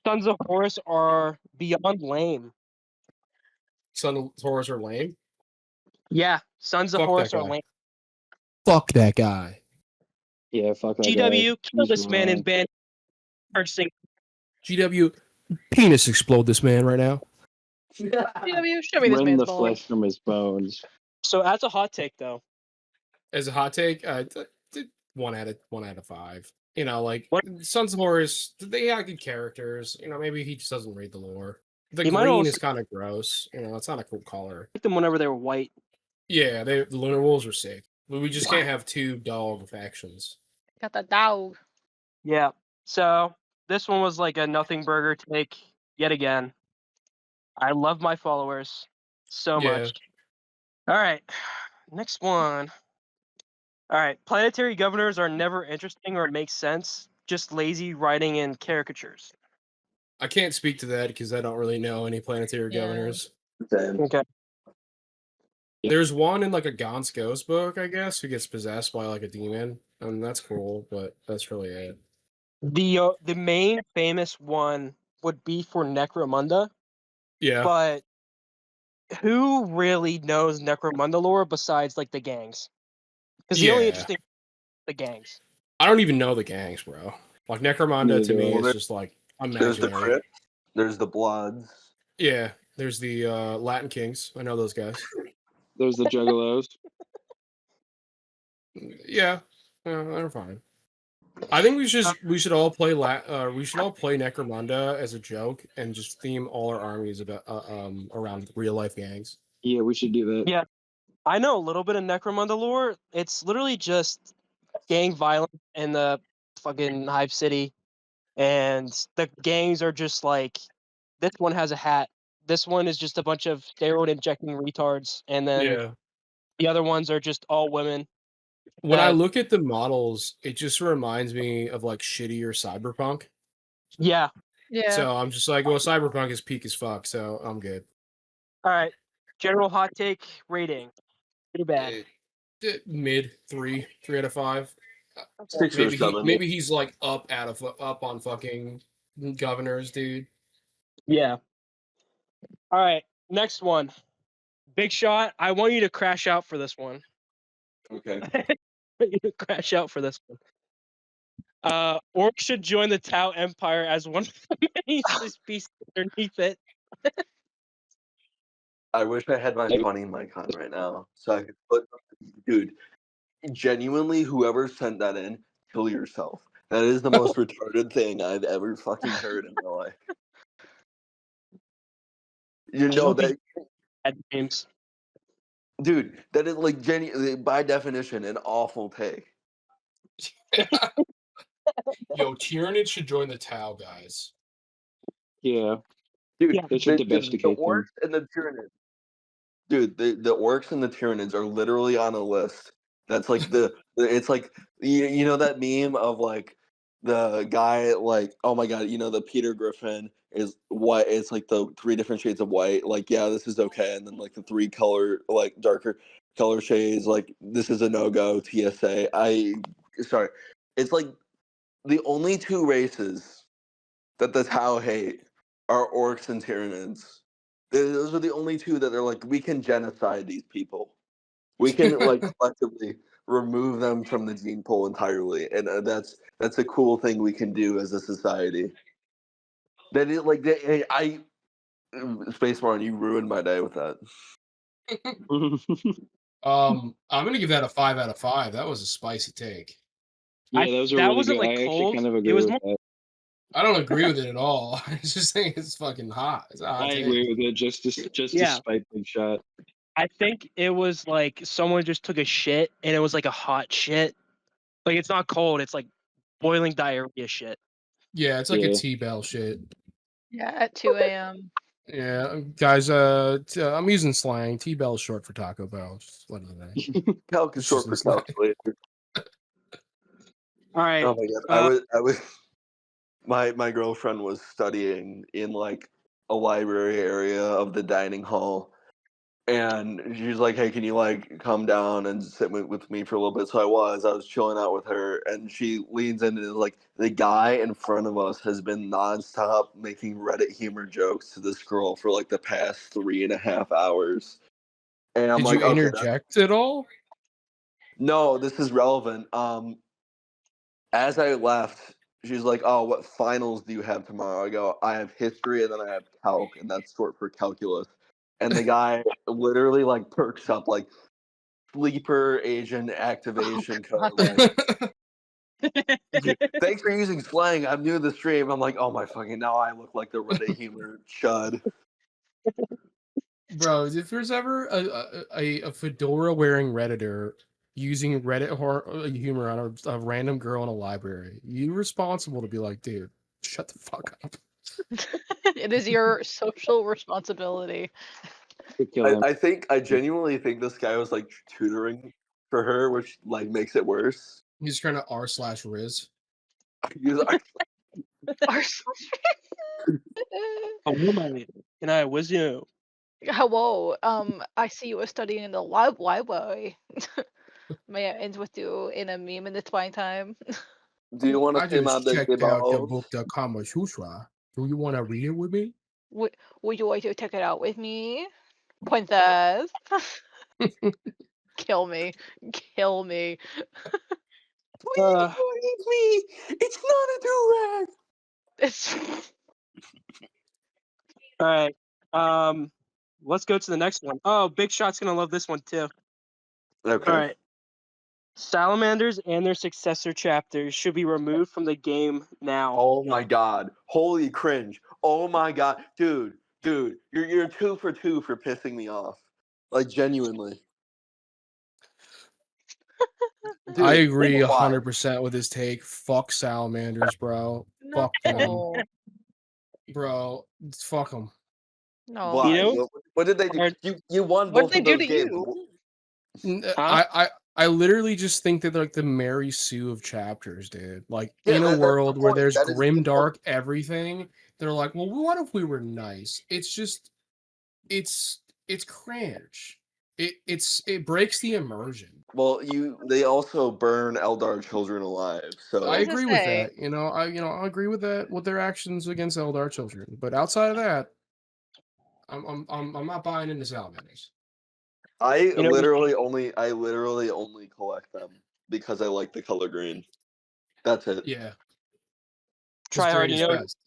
Sons of Horus are beyond lame. Son of Horus are lame. Yeah, Sons of Fuck Horus that are guy. lame. Fuck that guy. Yeah, fuck that GW, guy. kill He's this man wrong. and ban purchasing. GW, penis explode this man right now. GW, show me this Rend man's the balls. flesh from his bones. So as a hot take though. As a hot take, 1 out of 5. You know, like What? Sons of Horus, they have good characters. You know, maybe he just doesn't read the lore. The He might green also- is kind of gross. You know, it's not a cool color. Like them whenever they were white. Yeah, the Lunar Wolves were sick, but we just can't have 2 dog factions. Got the dog. Yeah. So this one was like a nothing burger take yet again. I love my followers so Yeah. much. All right. Next one. All right. Planetary governors are never interesting or make sense. Just lazy writing and caricatures. I can't speak to that because I don't really know any planetary Yeah. governors. Same. Okay. There's one in like a Gaunt's Ghost book, I guess, who gets possessed by like a demon, and that's cool, but that's really it. The main famous one would be for Necromunda, Yeah, but who really knows Necromunda lore besides like the gangs? Because the only Yeah. interesting the gangs. I don't even know the gangs, bro. Like Necromunda to me Well, is just like There's the imaginary. Crypt. There's the Bloods. Yeah, there's the Latin Kings. I know those guys. There's the Juggalos. Yeah, they're fine. I think we should all play Necromunda as a joke and just theme all our armies about around real life gangs. Yeah, we should do that. Yeah. I know a little bit of Necromunda lore. It's literally just gang violence in the fucking Hive City, and the gangs are just like, this one has a hat. This one is just a bunch of steroid injecting retards, and then Yeah. the other ones are just all women. When I that- look at the models, it just reminds me of like shittier Cyberpunk. Yeah. Yeah. So I'm just like, well, Cyberpunk is peak as fuck, so I'm good. All right. General hot take rating. Pretty bad. Mid 3 out of 5. 6 or 7. Maybe he's like up on fucking governors, dude. Yeah. All right. Next one. Big Shot. I want you to crash out for this one. Okay. I want you to crash out for this one. Orcs should join the Tau Empire as one of the many species underneath it. I wish I had my funny mic on right now so I could put. Dude, genuinely, whoever sent that in, kill yourself. That is the most retarded thing I've ever fucking heard in my life. You know that, Bad names. dude. That is like by definition an awful take. Yo, Tyranid should join the Tau, guys. Yeah. Dude, Yeah. They should the domesticate them. orcs and the Tyranids. Dude, the orcs and the Tyranids are literally on a list. That's like it's like you know that meme of like the guy like, oh my god, you know the Peter Griffin is white. It's like the 3 different shades of white. Like, yeah, this is okay, and then like the 3 color like darker color shades. Like, this is a no go. TSA. Sorry, it's like the only 2 races that the Tau hate are orcs and Tyranids. Those are the only two that are like, we can genocide these people. We can like collectively remove them from the gene pool entirely, and that's a cool thing we can do as a society. That is like SpaceMoron, you ruined my day with that. I'm gonna give that a 5 out of 5. That was a spicy take. Yeah, those are that really wasn't good. like I actually cold. kind of It agree was with more. that. I don't agree with it at all. I just think it's fucking hot. It's a hot I take. agree with it. Just Yeah. to spite Big Shot. I think it was like someone just took a shit and it was like a hot shit. Like it's not cold. It's like boiling diarrhea shit. Yeah, it's like Yeah. a T-bell shit. Yeah, at 2 a.m. Yeah, guys. I'm using slang. T-bell is short for Taco Bell. Just letting you know. Calc is It's short just for this calculator. All right. Oh my god, I was my girlfriend was studying in like a library area of the dining hall, and she's like, "Hey, can you like come down and sit with me for a little bit?" So I was chilling out with her, and she leans in and is like, "The guy in front of us has been nonstop making Reddit humor jokes to this girl for like the past 3.5 hours." And I'm Did like, you "Okay, interject at all? no, this is relevant." As I left, she's like, "Oh, what finals do you have tomorrow?" I go, "I have history and then I have calc, and that's short for calculus." And the guy literally like perks up like sleeper agent activation code. Like, thanks for using slang. I'm new to the stream. I'm like, oh my fucking, now I look like the Reddit humor chud. Bro, if there's ever a fedora wearing Redditor using Reddit humor on a random girl in a library, you're responsible to be like, dude, shut the fuck up. It is your social responsibility. I genuinely think this guy was like tutoring for her, which like makes it worse. He's trying to r/Riz. He's like, A woman. And I was you. Hello. I see you were studying in the library. May I end with you in a meme in the twine time? do you want to I see my just big checked out the balls? book, the Kama Sutra. Do you want to read it with me? Would you like to check it out with me, princess? Kill me, kill me. Please don't eat me. It's not a do-rag. It's All right. Let's go to the next one. Oh, Big Shot's gonna love this one too. Okay. All right. Salamanders and their successor chapters should be removed from the game now. Oh my god. Holy cringe. Oh my god. Dude, you're 2 for 2 for pissing me off. Like genuinely. Dude, I agree why? 100% with his take. Fuck salamanders, bro. Fuck them, no, bro. Fuck them. no. Why? You know? What did they do? Are- You won What both did of they do those to games. you? Huh? I literally just think that they're like the Mary Sue of chapters, dude. Like Yeah, in a that's the world where point. there's That is the grim point. dark everything, they're like, well, what if we were nice? It's just, it's cringe. It breaks the immersion. Well, they also burn Eldar children alive. So I was gonna agree with say. that. I agree with that with their actions against Eldar children. But outside of that, I'm not buying into salamanders. I You know- literally only collect them because I like the color green. That's it. Yeah. Try hard, Green you is know. best.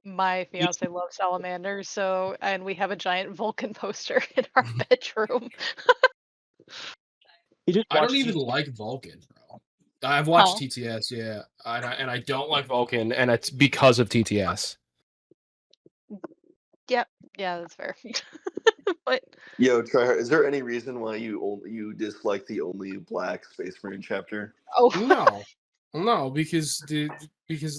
My fiance loves salamanders, and we have a giant Vulcan poster in our bedroom. You just I watch don't even these- like Vulcan, bro. I've watched Huh? TTS, yeah, and I don't like Vulcan, and it's because of TTS. Yeah, that's fair. But Yo, Tryhard, is there any reason why you dislike the only black Space Marine chapter? No, because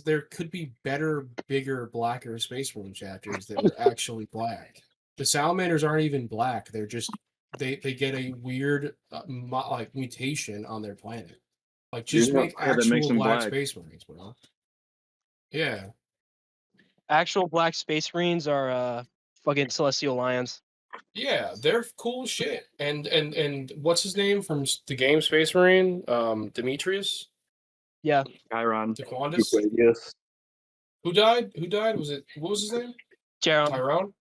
there could be better, bigger, blacker Space Marine chapters that were actually black. The salamanders aren't even black; they're just they get a weird like mutation on their planet. Like just make that makes actual them black black. Space Marines, bro. Yeah. actual black space marines are fucking celestial lions. Yeah, they're cool as shit. And what's his name from the game Space Marine? Demetrius? Yeah. Chiron. DeQuandis? Yes. Who died? What was his name? Jaron. Tyrone?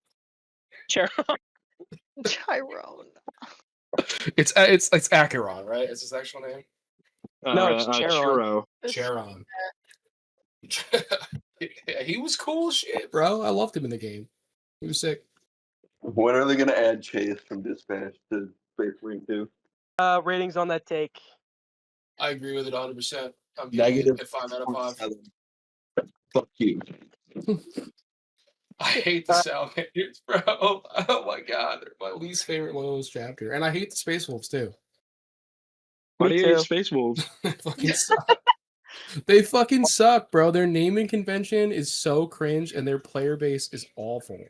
Cheron. Tyrone. It's Acheron, right? Is his actual name? No, it's Cheron. Churro. Charon. Yeah, he was cool as shit, bro. I loved him in the game. He was sick. When are they gonna add Chase from Dispatch to Space Marine 2? Ratings on that take. I agree with it 100%. I'm giving it a 5 out of 5. 7. Fuck you. I hate the Salamanders, bro. Oh my god, they're my least favorite Lowe's chapter. And I hate the Space Wolves too. Why Me do you hate too. Space Wolves? They fucking suck. They fucking suck, bro. Their naming convention is so cringe and their player base is awful.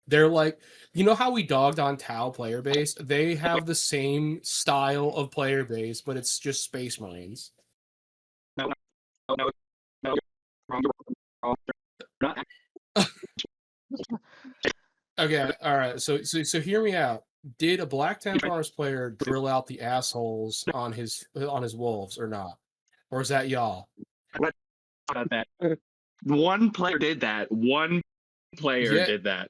They're like, you know how we dogged on Tau player base? They have the same style of player base, but it's just Space Marines. No. Wrong. Not Okay, all right. So hear me out. Did a Black Templars player drill out the assholes on his wolves or not? Or is that y'all? about that. One player did that. One player Yeah. did that.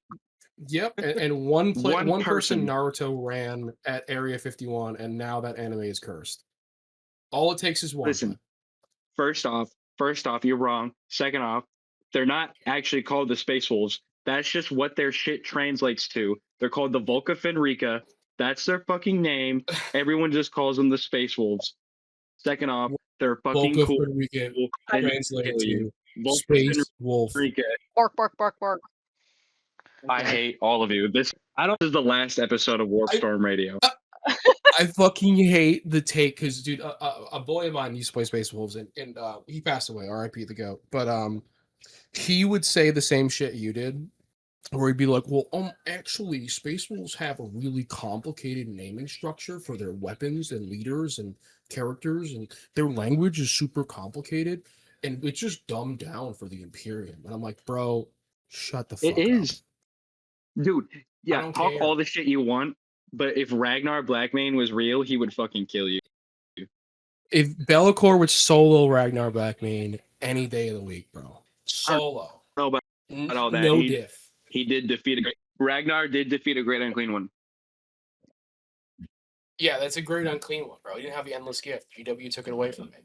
Yep, and one person person. Naruto ran at Area 51, and now that anime is cursed. All it takes is one. Listen, first off, you're wrong. Second off, they're not actually called the Space Wolves. That's just what their shit translates to. They're called the Volca Fenrica. That's their fucking name. Everyone just calls them the Space Wolves. Second off, they're fucking Volca cool. Fenrica And translated kill you. to Volca Space Wolf. Fenrica. Bark, bark, bark, bark. I hate all of you. This is the last episode of Warpstorm Radio. I fucking hate the take because, dude, a boy of mine used to play Space Wolves, and he passed away. R.I.P. the goat. But he would say the same shit you did, where he'd be like, "Well, actually, Space Wolves have a really complicated naming structure for their weapons and leaders and characters, and their language is super complicated, and it's just dumbed down for the Imperium." And I'm like, "Bro, shut the fuck up." It is. Dude, yeah, don't talk care. all the shit you want, but if Ragnar Blackmane was real, he would fucking kill you. If Be'lakor would solo Ragnar Blackmane any day of the week, bro, solo, know about all that. no diff. He did defeat Ragnar did defeat a great unclean one. Yeah, that's a great unclean one, bro. You didn't have the endless gift. GW took it away from me.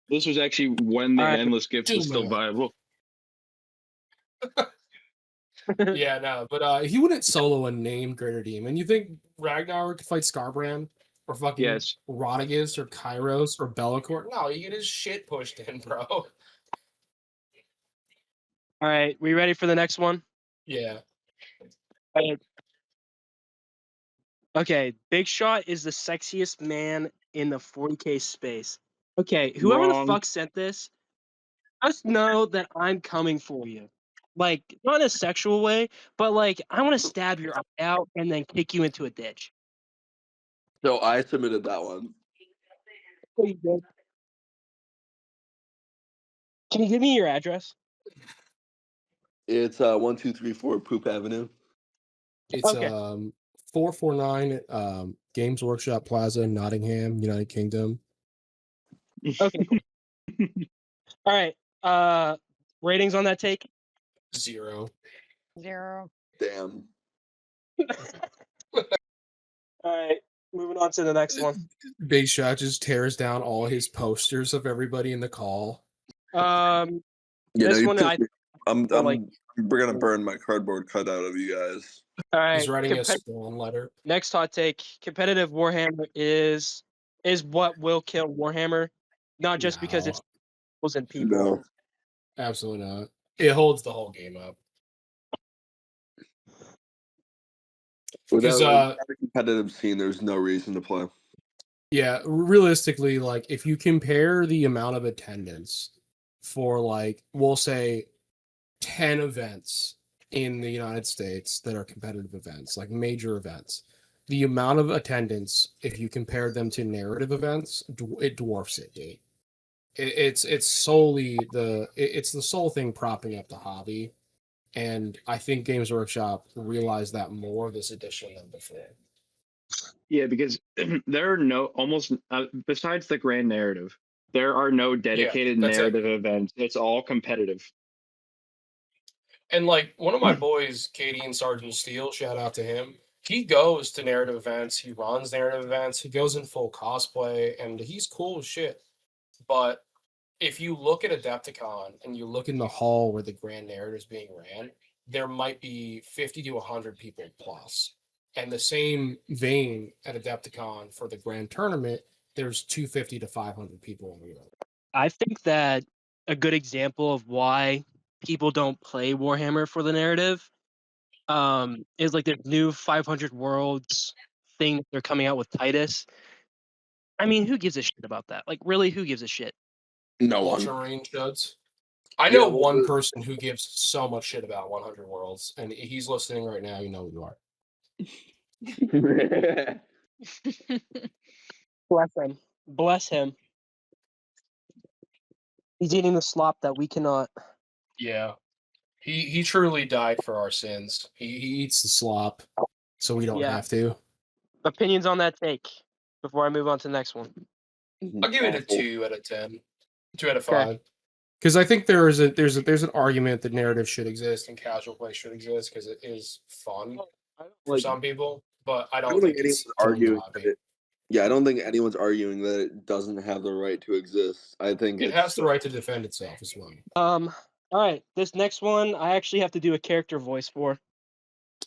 This was actually when the Alright, endless gift was still dude. viable. Yeah, no, but he wouldn't solo a named Greater Demon. You think Ragnar could fight Scarbrand or fucking Yes. Rodriguez or Kairos or Be'lakor? No, you get his shit pushed in, bro. All right, we ready for the next one? Yeah. Okay, Big Shot is the sexiest man in the 40K space. Okay, whoever Wrong. the fuck sent this, just know that I'm coming for you. Like, not in a sexual way, but like, I want to stab your eye out and then kick you into a ditch. So I submitted that one. Can you give me your address? It's 1234 Poop Avenue. It's Okay. 449 Games Workshop Plaza, Nottingham, United Kingdom. Okay, cool. All right. Ratings on that take? 0. 0. Damn. All right. Moving on to the next one. Big Shot just tears down all his posters of everybody in the call. You This know, you one, pissed I me. like- We're gonna burn my cardboard cutout of you guys. all right. He's writing a compet- spawn letter. Next hot take: competitive Warhammer is what will kill Warhammer, not just because No. it's rules and people. No. Absolutely not. It holds the whole game up. Without a competitive scene, there's no reason to play. Yeah, realistically, like if you compare the amount of attendance for like we'll say 10 events in the United States that are competitive events, like major events, the amount of attendance, if you compare them to narrative events, it dwarfs it, dude. It's solely it's the sole thing propping up the hobby, and I think Games Workshop realized that more this edition than before. Yeah, because there are besides the grand narrative, there are no dedicated that's it. narrative events. It's all competitive. And like one of my boys, Katie and Sergeant Steele, shout out to him. He goes to narrative events, he runs narrative events, he goes in full cosplay, and he's cool as shit. But if you look at Adepticon and you look in the hall where the grand narrative is being ran, there might be 50 to 100 people plus. And the same vein at Adepticon for the grand tournament, there's 250 to 500 people in the room. I think that a good example of why people don't play Warhammer for the narrative is like the new 500 Worlds thing that they're coming out with Titus. I mean, who gives a shit about that? Like, really, who gives a shit? No one. Ultramarine shows. I Yeah, know well, one person who gives so much shit about 100 Worlds, and he's listening right now. You know who you are. Bless him. Bless him. He's eating the slop that we cannot. Yeah, he truly died for our sins. He eats the slop, so we don't Yeah. have to. Opinions on that take before I move on to the next one. I'll give it a Awful. 2 out of 10, 2 out of Okay. 5. Because I think there's an argument that narrative should exist and casual play should exist because it is fun for Like, some people, but I I don't don't think think it's anyone's arguing hobby. that I don't think anyone's arguing that it doesn't have the right to exist. I think It has the right to defend itself as well. All right, this next one I actually have to do a character voice for.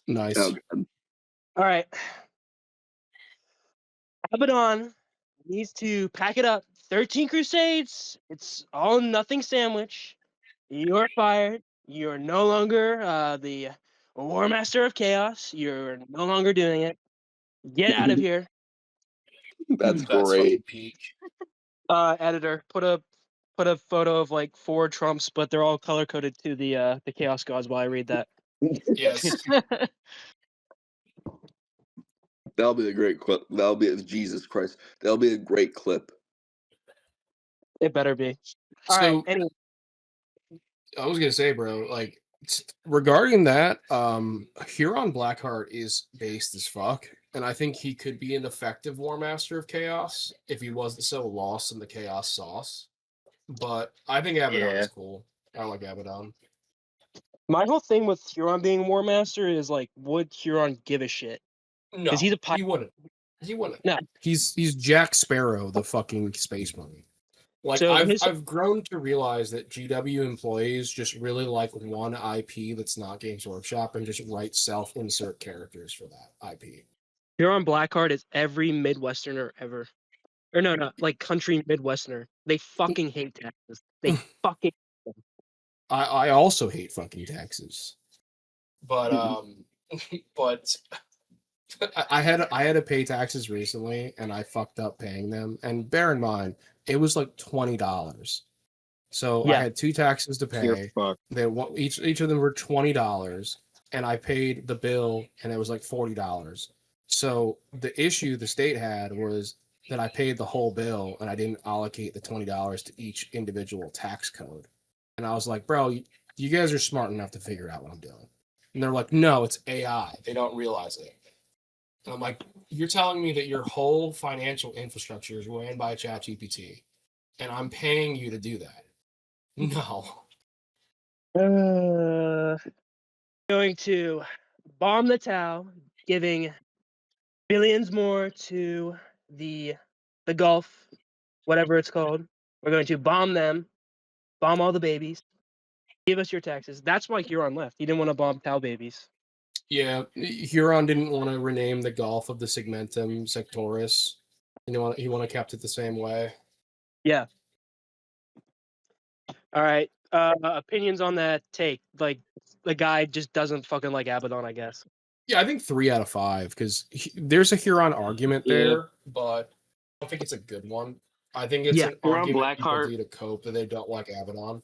Nice. Oh, God. All right. Abaddon needs to pack it up. 13 Crusades. It's all nothing sandwich. You're fired. You're no longer the War Master of Chaos. You're no longer doing it. Get out of here. That's That's great. fucking peak. Editor, put a photo of like 4 Trumps, but they're all color coded to the Chaos Gods while I read that. Yes. That'll be a great clip. That'll be Jesus Christ. That'll be a great clip. It better be. All right. So Anyway, I was gonna say, bro, like regarding that, Huron Blackheart is based as fuck, and I think he could be an effective War Master of Chaos if he wasn't so lost in the Chaos sauce. But I think Abaddon is cool. I like Abaddon. my whole thing with Huron being War Master is like, would Huron give a shit? No, Because he's a he wouldn't. He wouldn't. No. He's Jack Sparrow, the fucking space marine. Like So I've grown to realize that GW employees just really like one IP that's not Games Workshop and just write self-insert characters for that IP. Huron Blackheart is every Midwesterner ever. Or no, like country Midwesterner. They fucking hate taxes. They fucking. I also hate fucking taxes. But but I had to pay taxes recently and I fucked up paying them. And bear in mind, it was like $20. So Yeah. I had 2 taxes to You're pay. fucked. Each of them were $20, and I paid the bill, and it was like $40. So the issue the state had was that I paid the whole bill, and I didn't allocate the $20 to each individual tax code. And I was like, bro, you guys are smart enough to figure out what I'm doing. And they're like, no, it's AI. They don't realize it. And I'm like, you're telling me that your whole financial infrastructure is ran by ChatGPT, and I'm paying you to do that. No. Going to bomb the Tau, giving billions more to the Gulf, whatever it's called. We're going to bomb them, bomb all the babies. Give us your taxes. That's why Huron left. He didn't want to bomb Tau babies. Yeah, Huron didn't want to rename the Gulf of the Segmentum Sectoris. He want to kept it the same way. Yeah. All right. Opinions on that take. Like, the guy just doesn't fucking like Abaddon, I guess. Yeah, I think 3 out of 5 because there's a Huron argument there, Yeah. but I don't think it's a good one. I think it's Yeah, an Huron argument people Blackheart- do to cope that they don't like Abaddon.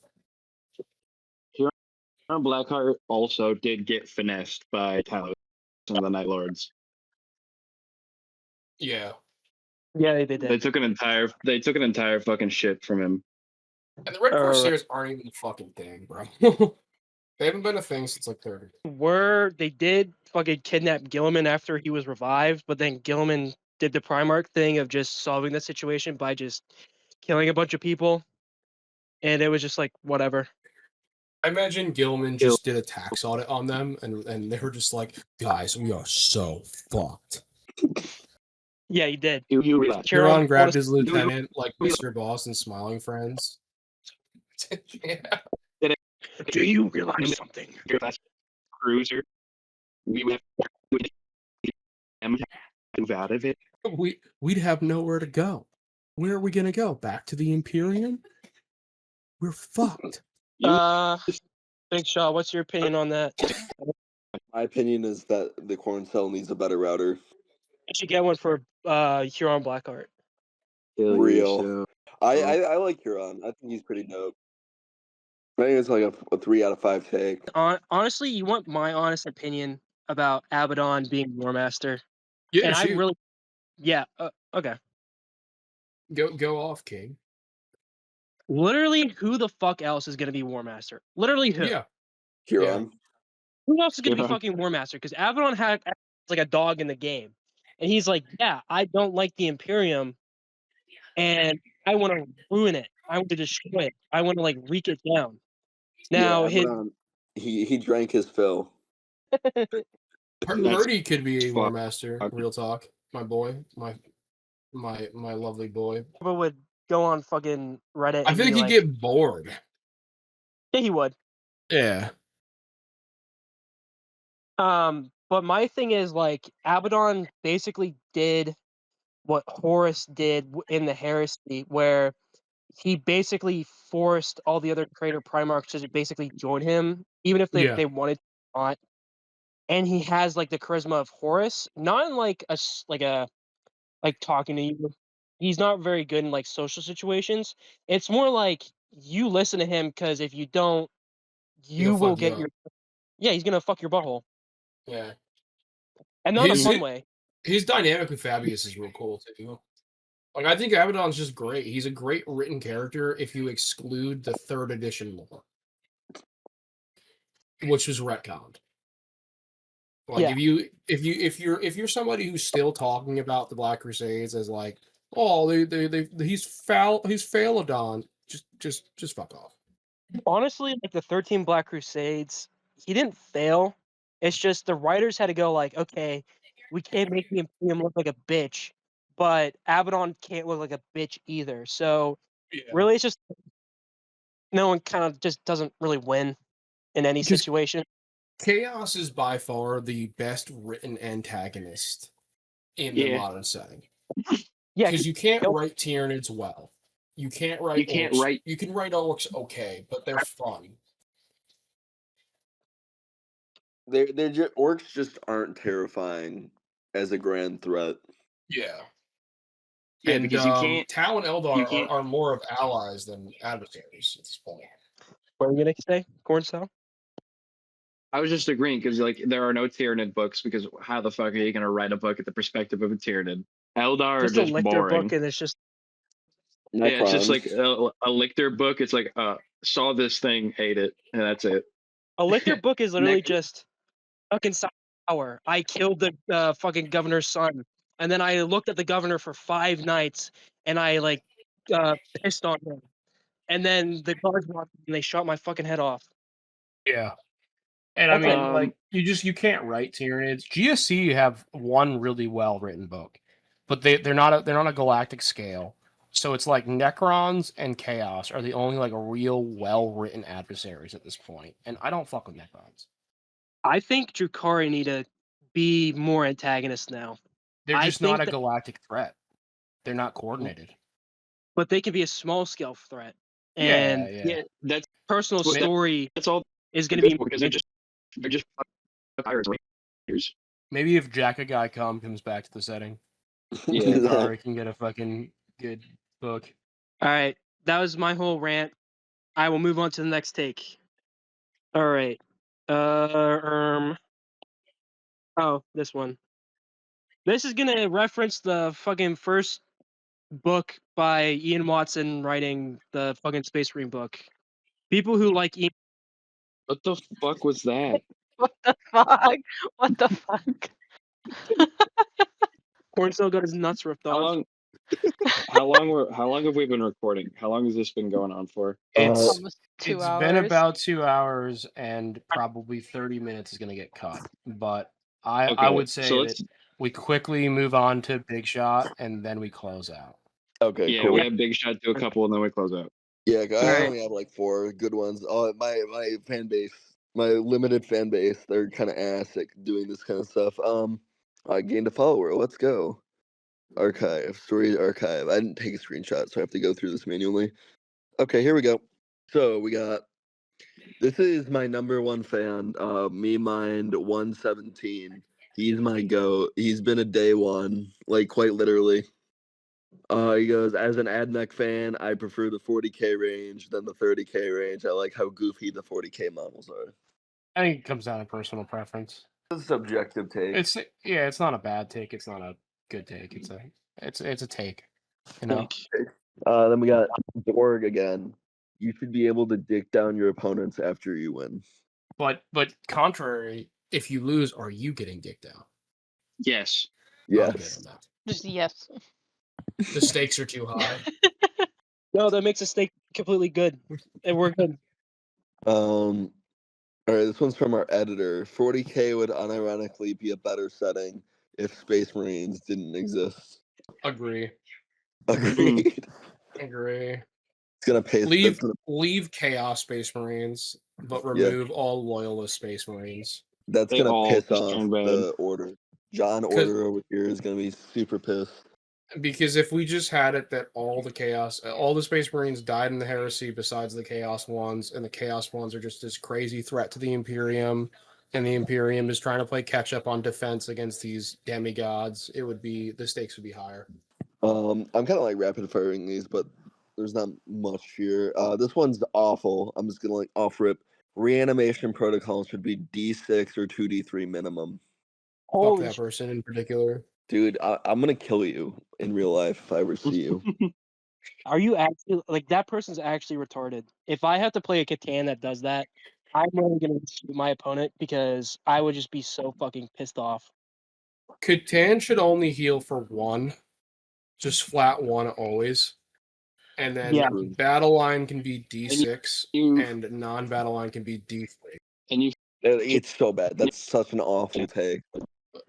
Huron Blackheart also did get finessed by Talos and the Night Lords. Yeah, Yeah, they did. They took an entire fucking ship from him. and the Red Alright. Corsairs aren't even a fucking thing, bro. They haven't been a thing since like 30. They did fucking kidnap Gilliman after he was revived, but then Gilliman did the Primarch thing of just solving the situation by just killing a bunch of people. And it was just like, whatever. I imagine Gilman just did a tax audit on them, and they were just like, guys, we are so fucked. Yeah, he did. You realize Huron grabbed his you- lieutenant like Mr. Boss and Smiling Friends. Yeah. do you realize something? Your last cruiser, we would move out of it. We'd have nowhere to go. Where are we gonna go? Back to the Imperium? We're fucked. Big Shaw, what's your opinion on that? My opinion is that the corn cell needs a better router. You should get one for Huron Blackheart. Real. I like Huron. I think he's pretty dope. I think it's like a 3 out of 5 take. Honestly, you want my honest opinion about Abaddon being War Master? Yeah, And shoot. I really, yeah, okay. Go off, King. Literally, who the fuck else is gonna be War Master? Literally, who? Yeah. Huron. Who else is gonna be Huron. fucking War Master? Because Abaddon had like a dog in the game, and he's like, yeah, I don't like the Imperium, and I want to ruin it. I want to destroy it. I want to like wreak it down. Now he drank his fill. Purdy could be a War fuck. Master. Real talk, my boy, my lovely boy. people would go on fucking Reddit. I and think be he'd like, get bored. yeah, he would. Yeah. But my thing is like Abaddon basically did what Horus did in the Heresy, where he basically forced all the other Creator Primarchs to basically join him, even if they wanted to not. And he has like the charisma of Horus, not in like like talking to you. He's not very good in like social situations. It's more like you listen to him because if you don't, you will get your he's gonna fuck your butthole. Yeah. And not in a fun way. His dynamic with Fabius is real cool too. Like I think Abaddon's just great. He's a great written character if you exclude the 3rd edition lore, which was retconned. Like if you're somebody who's still talking about the Black Crusades as like, oh he's Phaladon, just fuck off. Honestly, like the 13 Black Crusades, he didn't fail. It's just the writers had to go like, okay, we can't make the Imperium look like a bitch, but Abaddon can't look like a bitch either. So really, it's just no one kind of just doesn't really win in any situation. Chaos is by far the best written antagonist in the modern setting. Yeah, because you can't write Tyranids well. You can't write. You can write orcs okay, but they're fun. Orcs just aren't terrifying as a grand threat. Yeah. Yeah, and because you can't. Tau and Eldar are more of allies than adversaries at this point. What are you gonna say, Corn Cell? I was just agreeing because like there are no Tyranid books because how the fuck are you gonna write a book at the perspective of a Tyranid? Eldar are just a Lictor boring. book, and it's just it's just like a Lictor book. It's like saw this thing, ate it, and that's it. A Lictor book is literally just fucking sour. I killed the fucking governor's son, and then I looked at the governor for 5 nights, and I like pissed on him, and then the guards walked and they shot my fucking head off. Yeah. And I mean, like, you can't write Tyranids. GSC have one really well written book, but they're not a galactic scale. So it's like Necrons and Chaos are the only like real well written adversaries at this point, and I don't fuck with Necrons. I think Drukhari need to be more antagonists now. They're just not a galactic threat. They're not coordinated. But they can be a small scale threat. And yeah, that's personal story. That's all is going to be because they're just pirates. Maybe if Jackaguy comes back to the setting, yeah, we can get a fucking good book. All right, that was my whole rant. I will move on to the next take. All right. Oh, this one. This is gonna reference the fucking first book by Ian Watson writing the fucking Space Marine book. People who like Ian. What the fuck was that? What the fuck? What the fuck? Corn still got his nuts ripped off. How long have we been recording? How long has this been going on for? It's Almost 2 hours. been about 2 hours, and probably 30 minutes is going to get cut. But I Okay, would so say let's. that we quickly move on to Big Shot, and then we close out. Okay, Yeah, cool. we have Big Shot, do a couple, and then we close out. Yeah, I Alright. only have like 4 good ones. My fan base, my limited fan base, they're kind of ass at doing this kind of stuff. I gained a follower. Let's go. Story archive. I didn't take a screenshot, so I have to go through this manually. Okay, here we go. So we got. This is my number 1 fan, Me Mind 117. He's my goat. He's been a day one, like quite literally. He goes, as an AdMech fan, I prefer the 40K range than the 30K range. I like how goofy the 40K models are. I think it comes down to personal preference. It's a subjective take. It's not a bad take. It's not a good take. It's a take. You know. Then we got Borg again. You should be able to dick down your opponents after you win. But contrary, if you lose, are you getting dicked out? Yes. I'm good Yes. on that. Just yes. The stakes are too high. No, that makes the steak completely good. And we're good. All right, this one's from our editor. 40K would unironically be a better setting if Space Marines didn't exist. Agree. Agreed. Agree. It's gonna pay. Leave Chaos Space Marines, but remove all Loyalist Space Marines. That's They gonna all piss off turn bad. the order. John Order over here is gonna be super pissed. Because if we just had it that all the Space Marines died in the Heresy besides the Chaos ones, and the Chaos ones are just this crazy threat to the Imperium, and the Imperium is trying to play catch up on defense against these demigods, the stakes would be higher. I'm kind of like rapid firing these, but there's not much here. This one's awful. I'm just gonna like off rip. Reanimation protocol should be D6 or 2D3 minimum. Fuck that person in particular. Dude, I'm gonna kill you in real life if I ever see you. Are you actually like that person's actually retarded? If I have to play a Catan that does that, I'm only gonna shoot my opponent because I would just be so fucking pissed off. Catan should only heal for 1. Just flat 1 always. And then battle line can be D6 and non-battle line can be D3. And you It's so bad. That's such an awful take.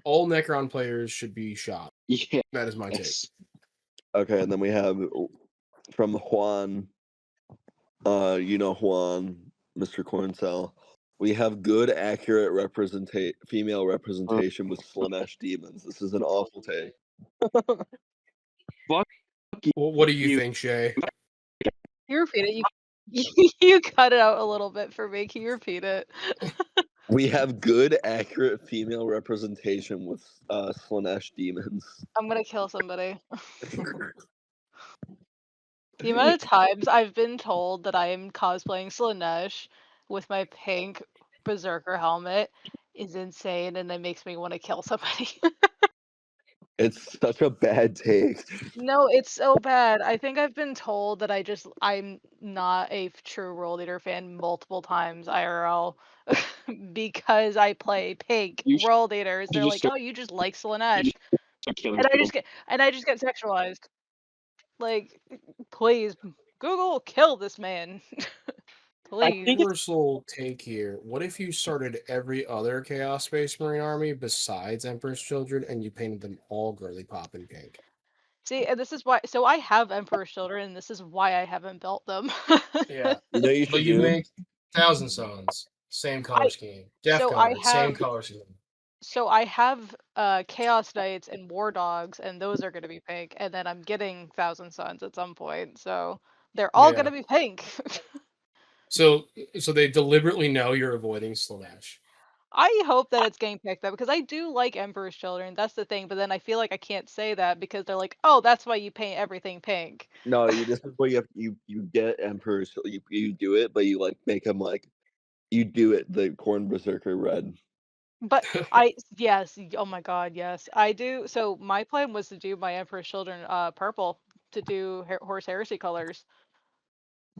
All Necron players should be shot. Yeah. That is my take. Okay, and then we have from Juan. Juan, Mr. Corncell. We have good, accurate female representation with Slanesh demons. This is an awful take. Fuck Well, what do you think, Shay? Can you repeat it? You cut it out a little bit for me. Can you repeat it? We have good, accurate female representation with Slanesh demons. I'm gonna kill somebody. The amount of times I've been told that I am cosplaying Slanesh with my pink berserker helmet is insane, and it makes me want to kill somebody. It's such a bad take. No, it's so bad. I think I've been told that I'm not a true World Eater fan multiple times IRL because I play pink World Eaters. They're like, "Oh, you just like Slanesh," and I just get sexualized. Like, please, Google, kill this man. Please. Universal take here. What if you started every other Chaos Space Marine army besides Emperor's Children and you painted them all girly pop in pink? See, and this is why. So I have Emperor's Children, and this is why I haven't built them. Yeah, you know you should but you make Thousand Suns, same color scheme. Death Guard, same color scheme. So I have Chaos Knights and War Dogs, and those are going to be pink. And then I'm getting Thousand Suns at some point, so they're all going to be pink. So they deliberately know you're avoiding Slanesh. I hope that it's getting picked up because I do like Emperor's Children. That's the thing. But then I feel like I can't say that because they're like, "Oh, that's why you paint everything pink." No, this is what you get Emperors. You do it, but you like make them like you do it the Corn Berserker red. But yes, oh my god, yes, I do. So my plan was to do my Emperor's Children purple to do Horse Heresy colors.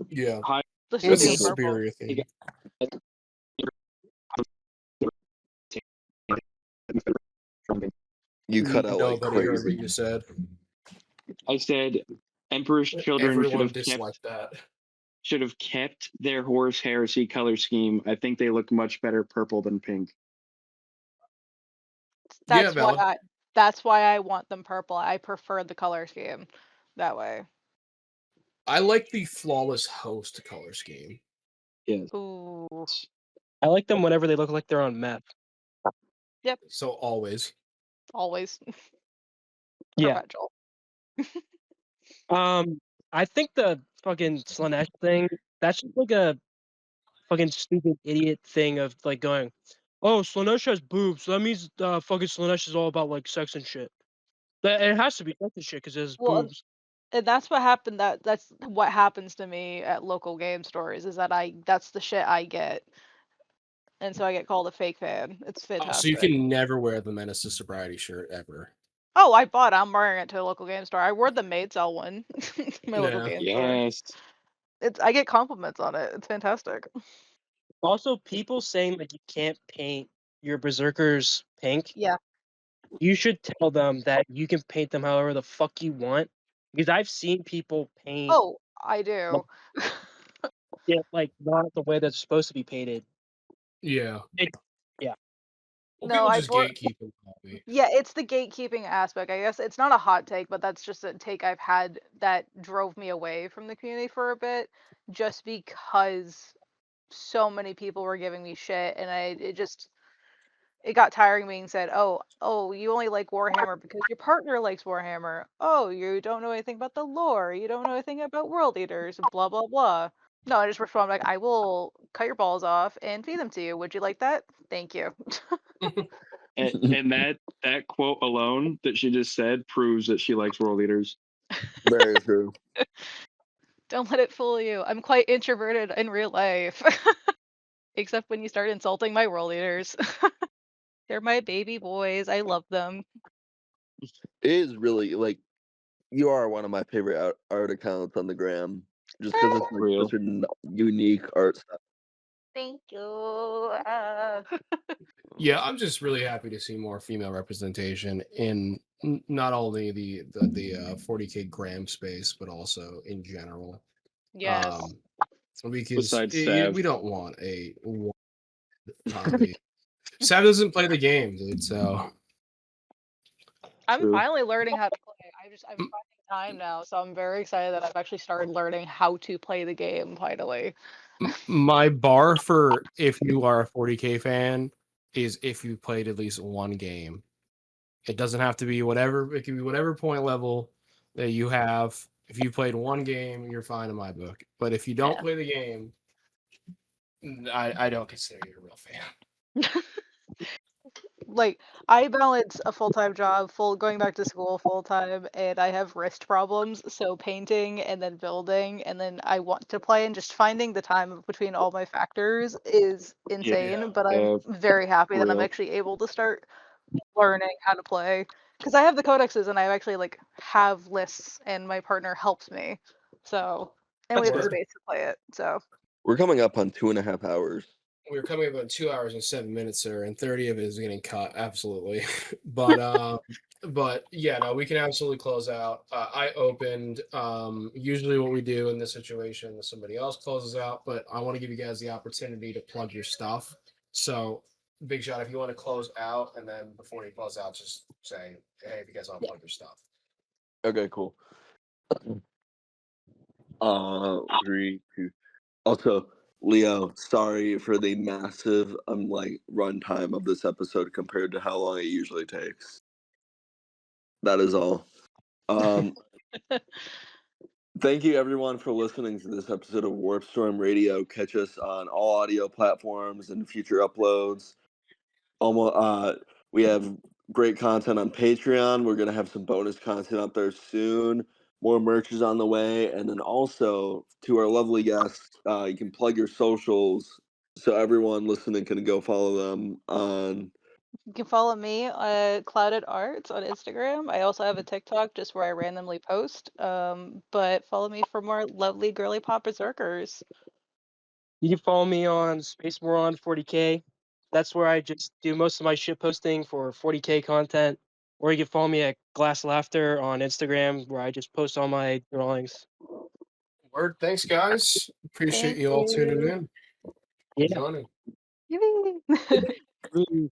Yeah, let's it's do a superior thing. You cut out Nobody heard what you said. I said Emperor's Children Everyone disliked that. should have kept their Horus Heresy color scheme. I think they look much better purple than pink. That's Yeah, that's why I want them purple. I prefer the color scheme that way. I like the flawless host color scheme. Yes. Ooh. I like them whenever they look like they're on meth. So always. Always. Yeah. Perpetual. I think the fucking Slanesh thing, that's just like a fucking stupid idiot thing of like going, oh, Slanesh has boobs, so that means fucking Slanesh is all about like sex and shit. It has to be sex and shit because it has Well, boobs. and that's what happened. That's what happens to me at local game stores. Is that that's the shit I get, and so I get called a fake fan. It's fantastic. So you can never wear the Menace to Sobriety shirt ever. Oh, I bought it. I'm wearing it to a local game store. I wore the maid sell one. My local game store. Yes. I get compliments on it. It's fantastic. Also, people saying like you can't paint your berserkers pink. Yeah. You should tell them that you can paint them however the fuck you want. Because I've seen people paint Oh, I do. it like not the way that's supposed to be painted. Yeah. Yeah. Well, No, people I just bought- gatekeep the hobby. Yeah, it's the gatekeeping aspect. I guess it's not a hot take, but that's just a take I've had that drove me away from the community for a bit, just because so many people were giving me shit, and it got tiring being said, oh, you only like Warhammer because your partner likes Warhammer. Oh, you don't know anything about the lore. You don't know anything about World Eaters. Blah blah blah. No, I just respond like, I will cut your balls off and feed them to you. Would you like that? Thank you. And that quote alone that she just said proves that she likes World Eaters. Very true. Don't let it fool you. I'm quite introverted in real life. Except when you start insulting my World Eaters. They're my baby boys. I love them. It is really like you are one of my favorite art accounts on the gram, just because it's like Real. such a unique art style. Thank you. Yeah, I'm just really happy to see more female representation in not only the 40K gram space, but also in general. Yes. Because Besides Sav. we don't want a hobby. Sav doesn't play the game, dude. So I'm True. finally learning how to play. I'm finding time now, so I'm very excited that I've actually started learning how to play the game finally. my bar for if you are a 40K fan is if you played at least one game. It doesn't have to be whatever. It can be whatever point level that you have. If you played one game, you're fine in my book. But if you don't play the game, I don't consider you a real fan. Like, I balance a full-time job, going back to school full-time, and I have wrist problems, so painting and then building, and then I want to play, and just finding the time between all my factors is insane, but I'm very happy that I'm real. actually able to start learning how to play. Because I have the codexes, and I actually, like, have lists, and my partner helps me. So, and we have the Word. space to play it, so. We're coming up on 2.5 hours. We're coming up on 2 hours and 7 minutes, sir, and 30 of it is getting cut. Absolutely. But yeah, no, we can absolutely close out. I opened. Usually, what we do in this situation is somebody else closes out, but I want to give you guys the opportunity to plug your stuff. So, Big Shot, if you want to close out, and then before you close out, just say, "Hey, if you guys want to plug your stuff." Okay, cool. 3, 2. Also, Leo, sorry for the massive runtime of this episode compared to how long it usually takes. That is all. Thank you everyone for listening to this episode of Warpstorm Radio. Catch us on all audio platforms and future uploads. We have great content on Patreon. We're gonna have some bonus content up there soon. More merch is on the way, and then also to our lovely guests, you can plug your socials so everyone listening can go follow them on. You can follow me Clouded Arts on Instagram. I also have a TikTok just where I randomly post. But follow me for more lovely girly pop berserkers. You can follow me on SpaceMoron 40K. That's where I just do most of my shit posting for 40K content. or you can follow me at Glass Laughter on Instagram, where I just post all my drawings. Word. Thanks, guys. Appreciate Thank you all tuning you. in. Yeah. Joining. Yippee.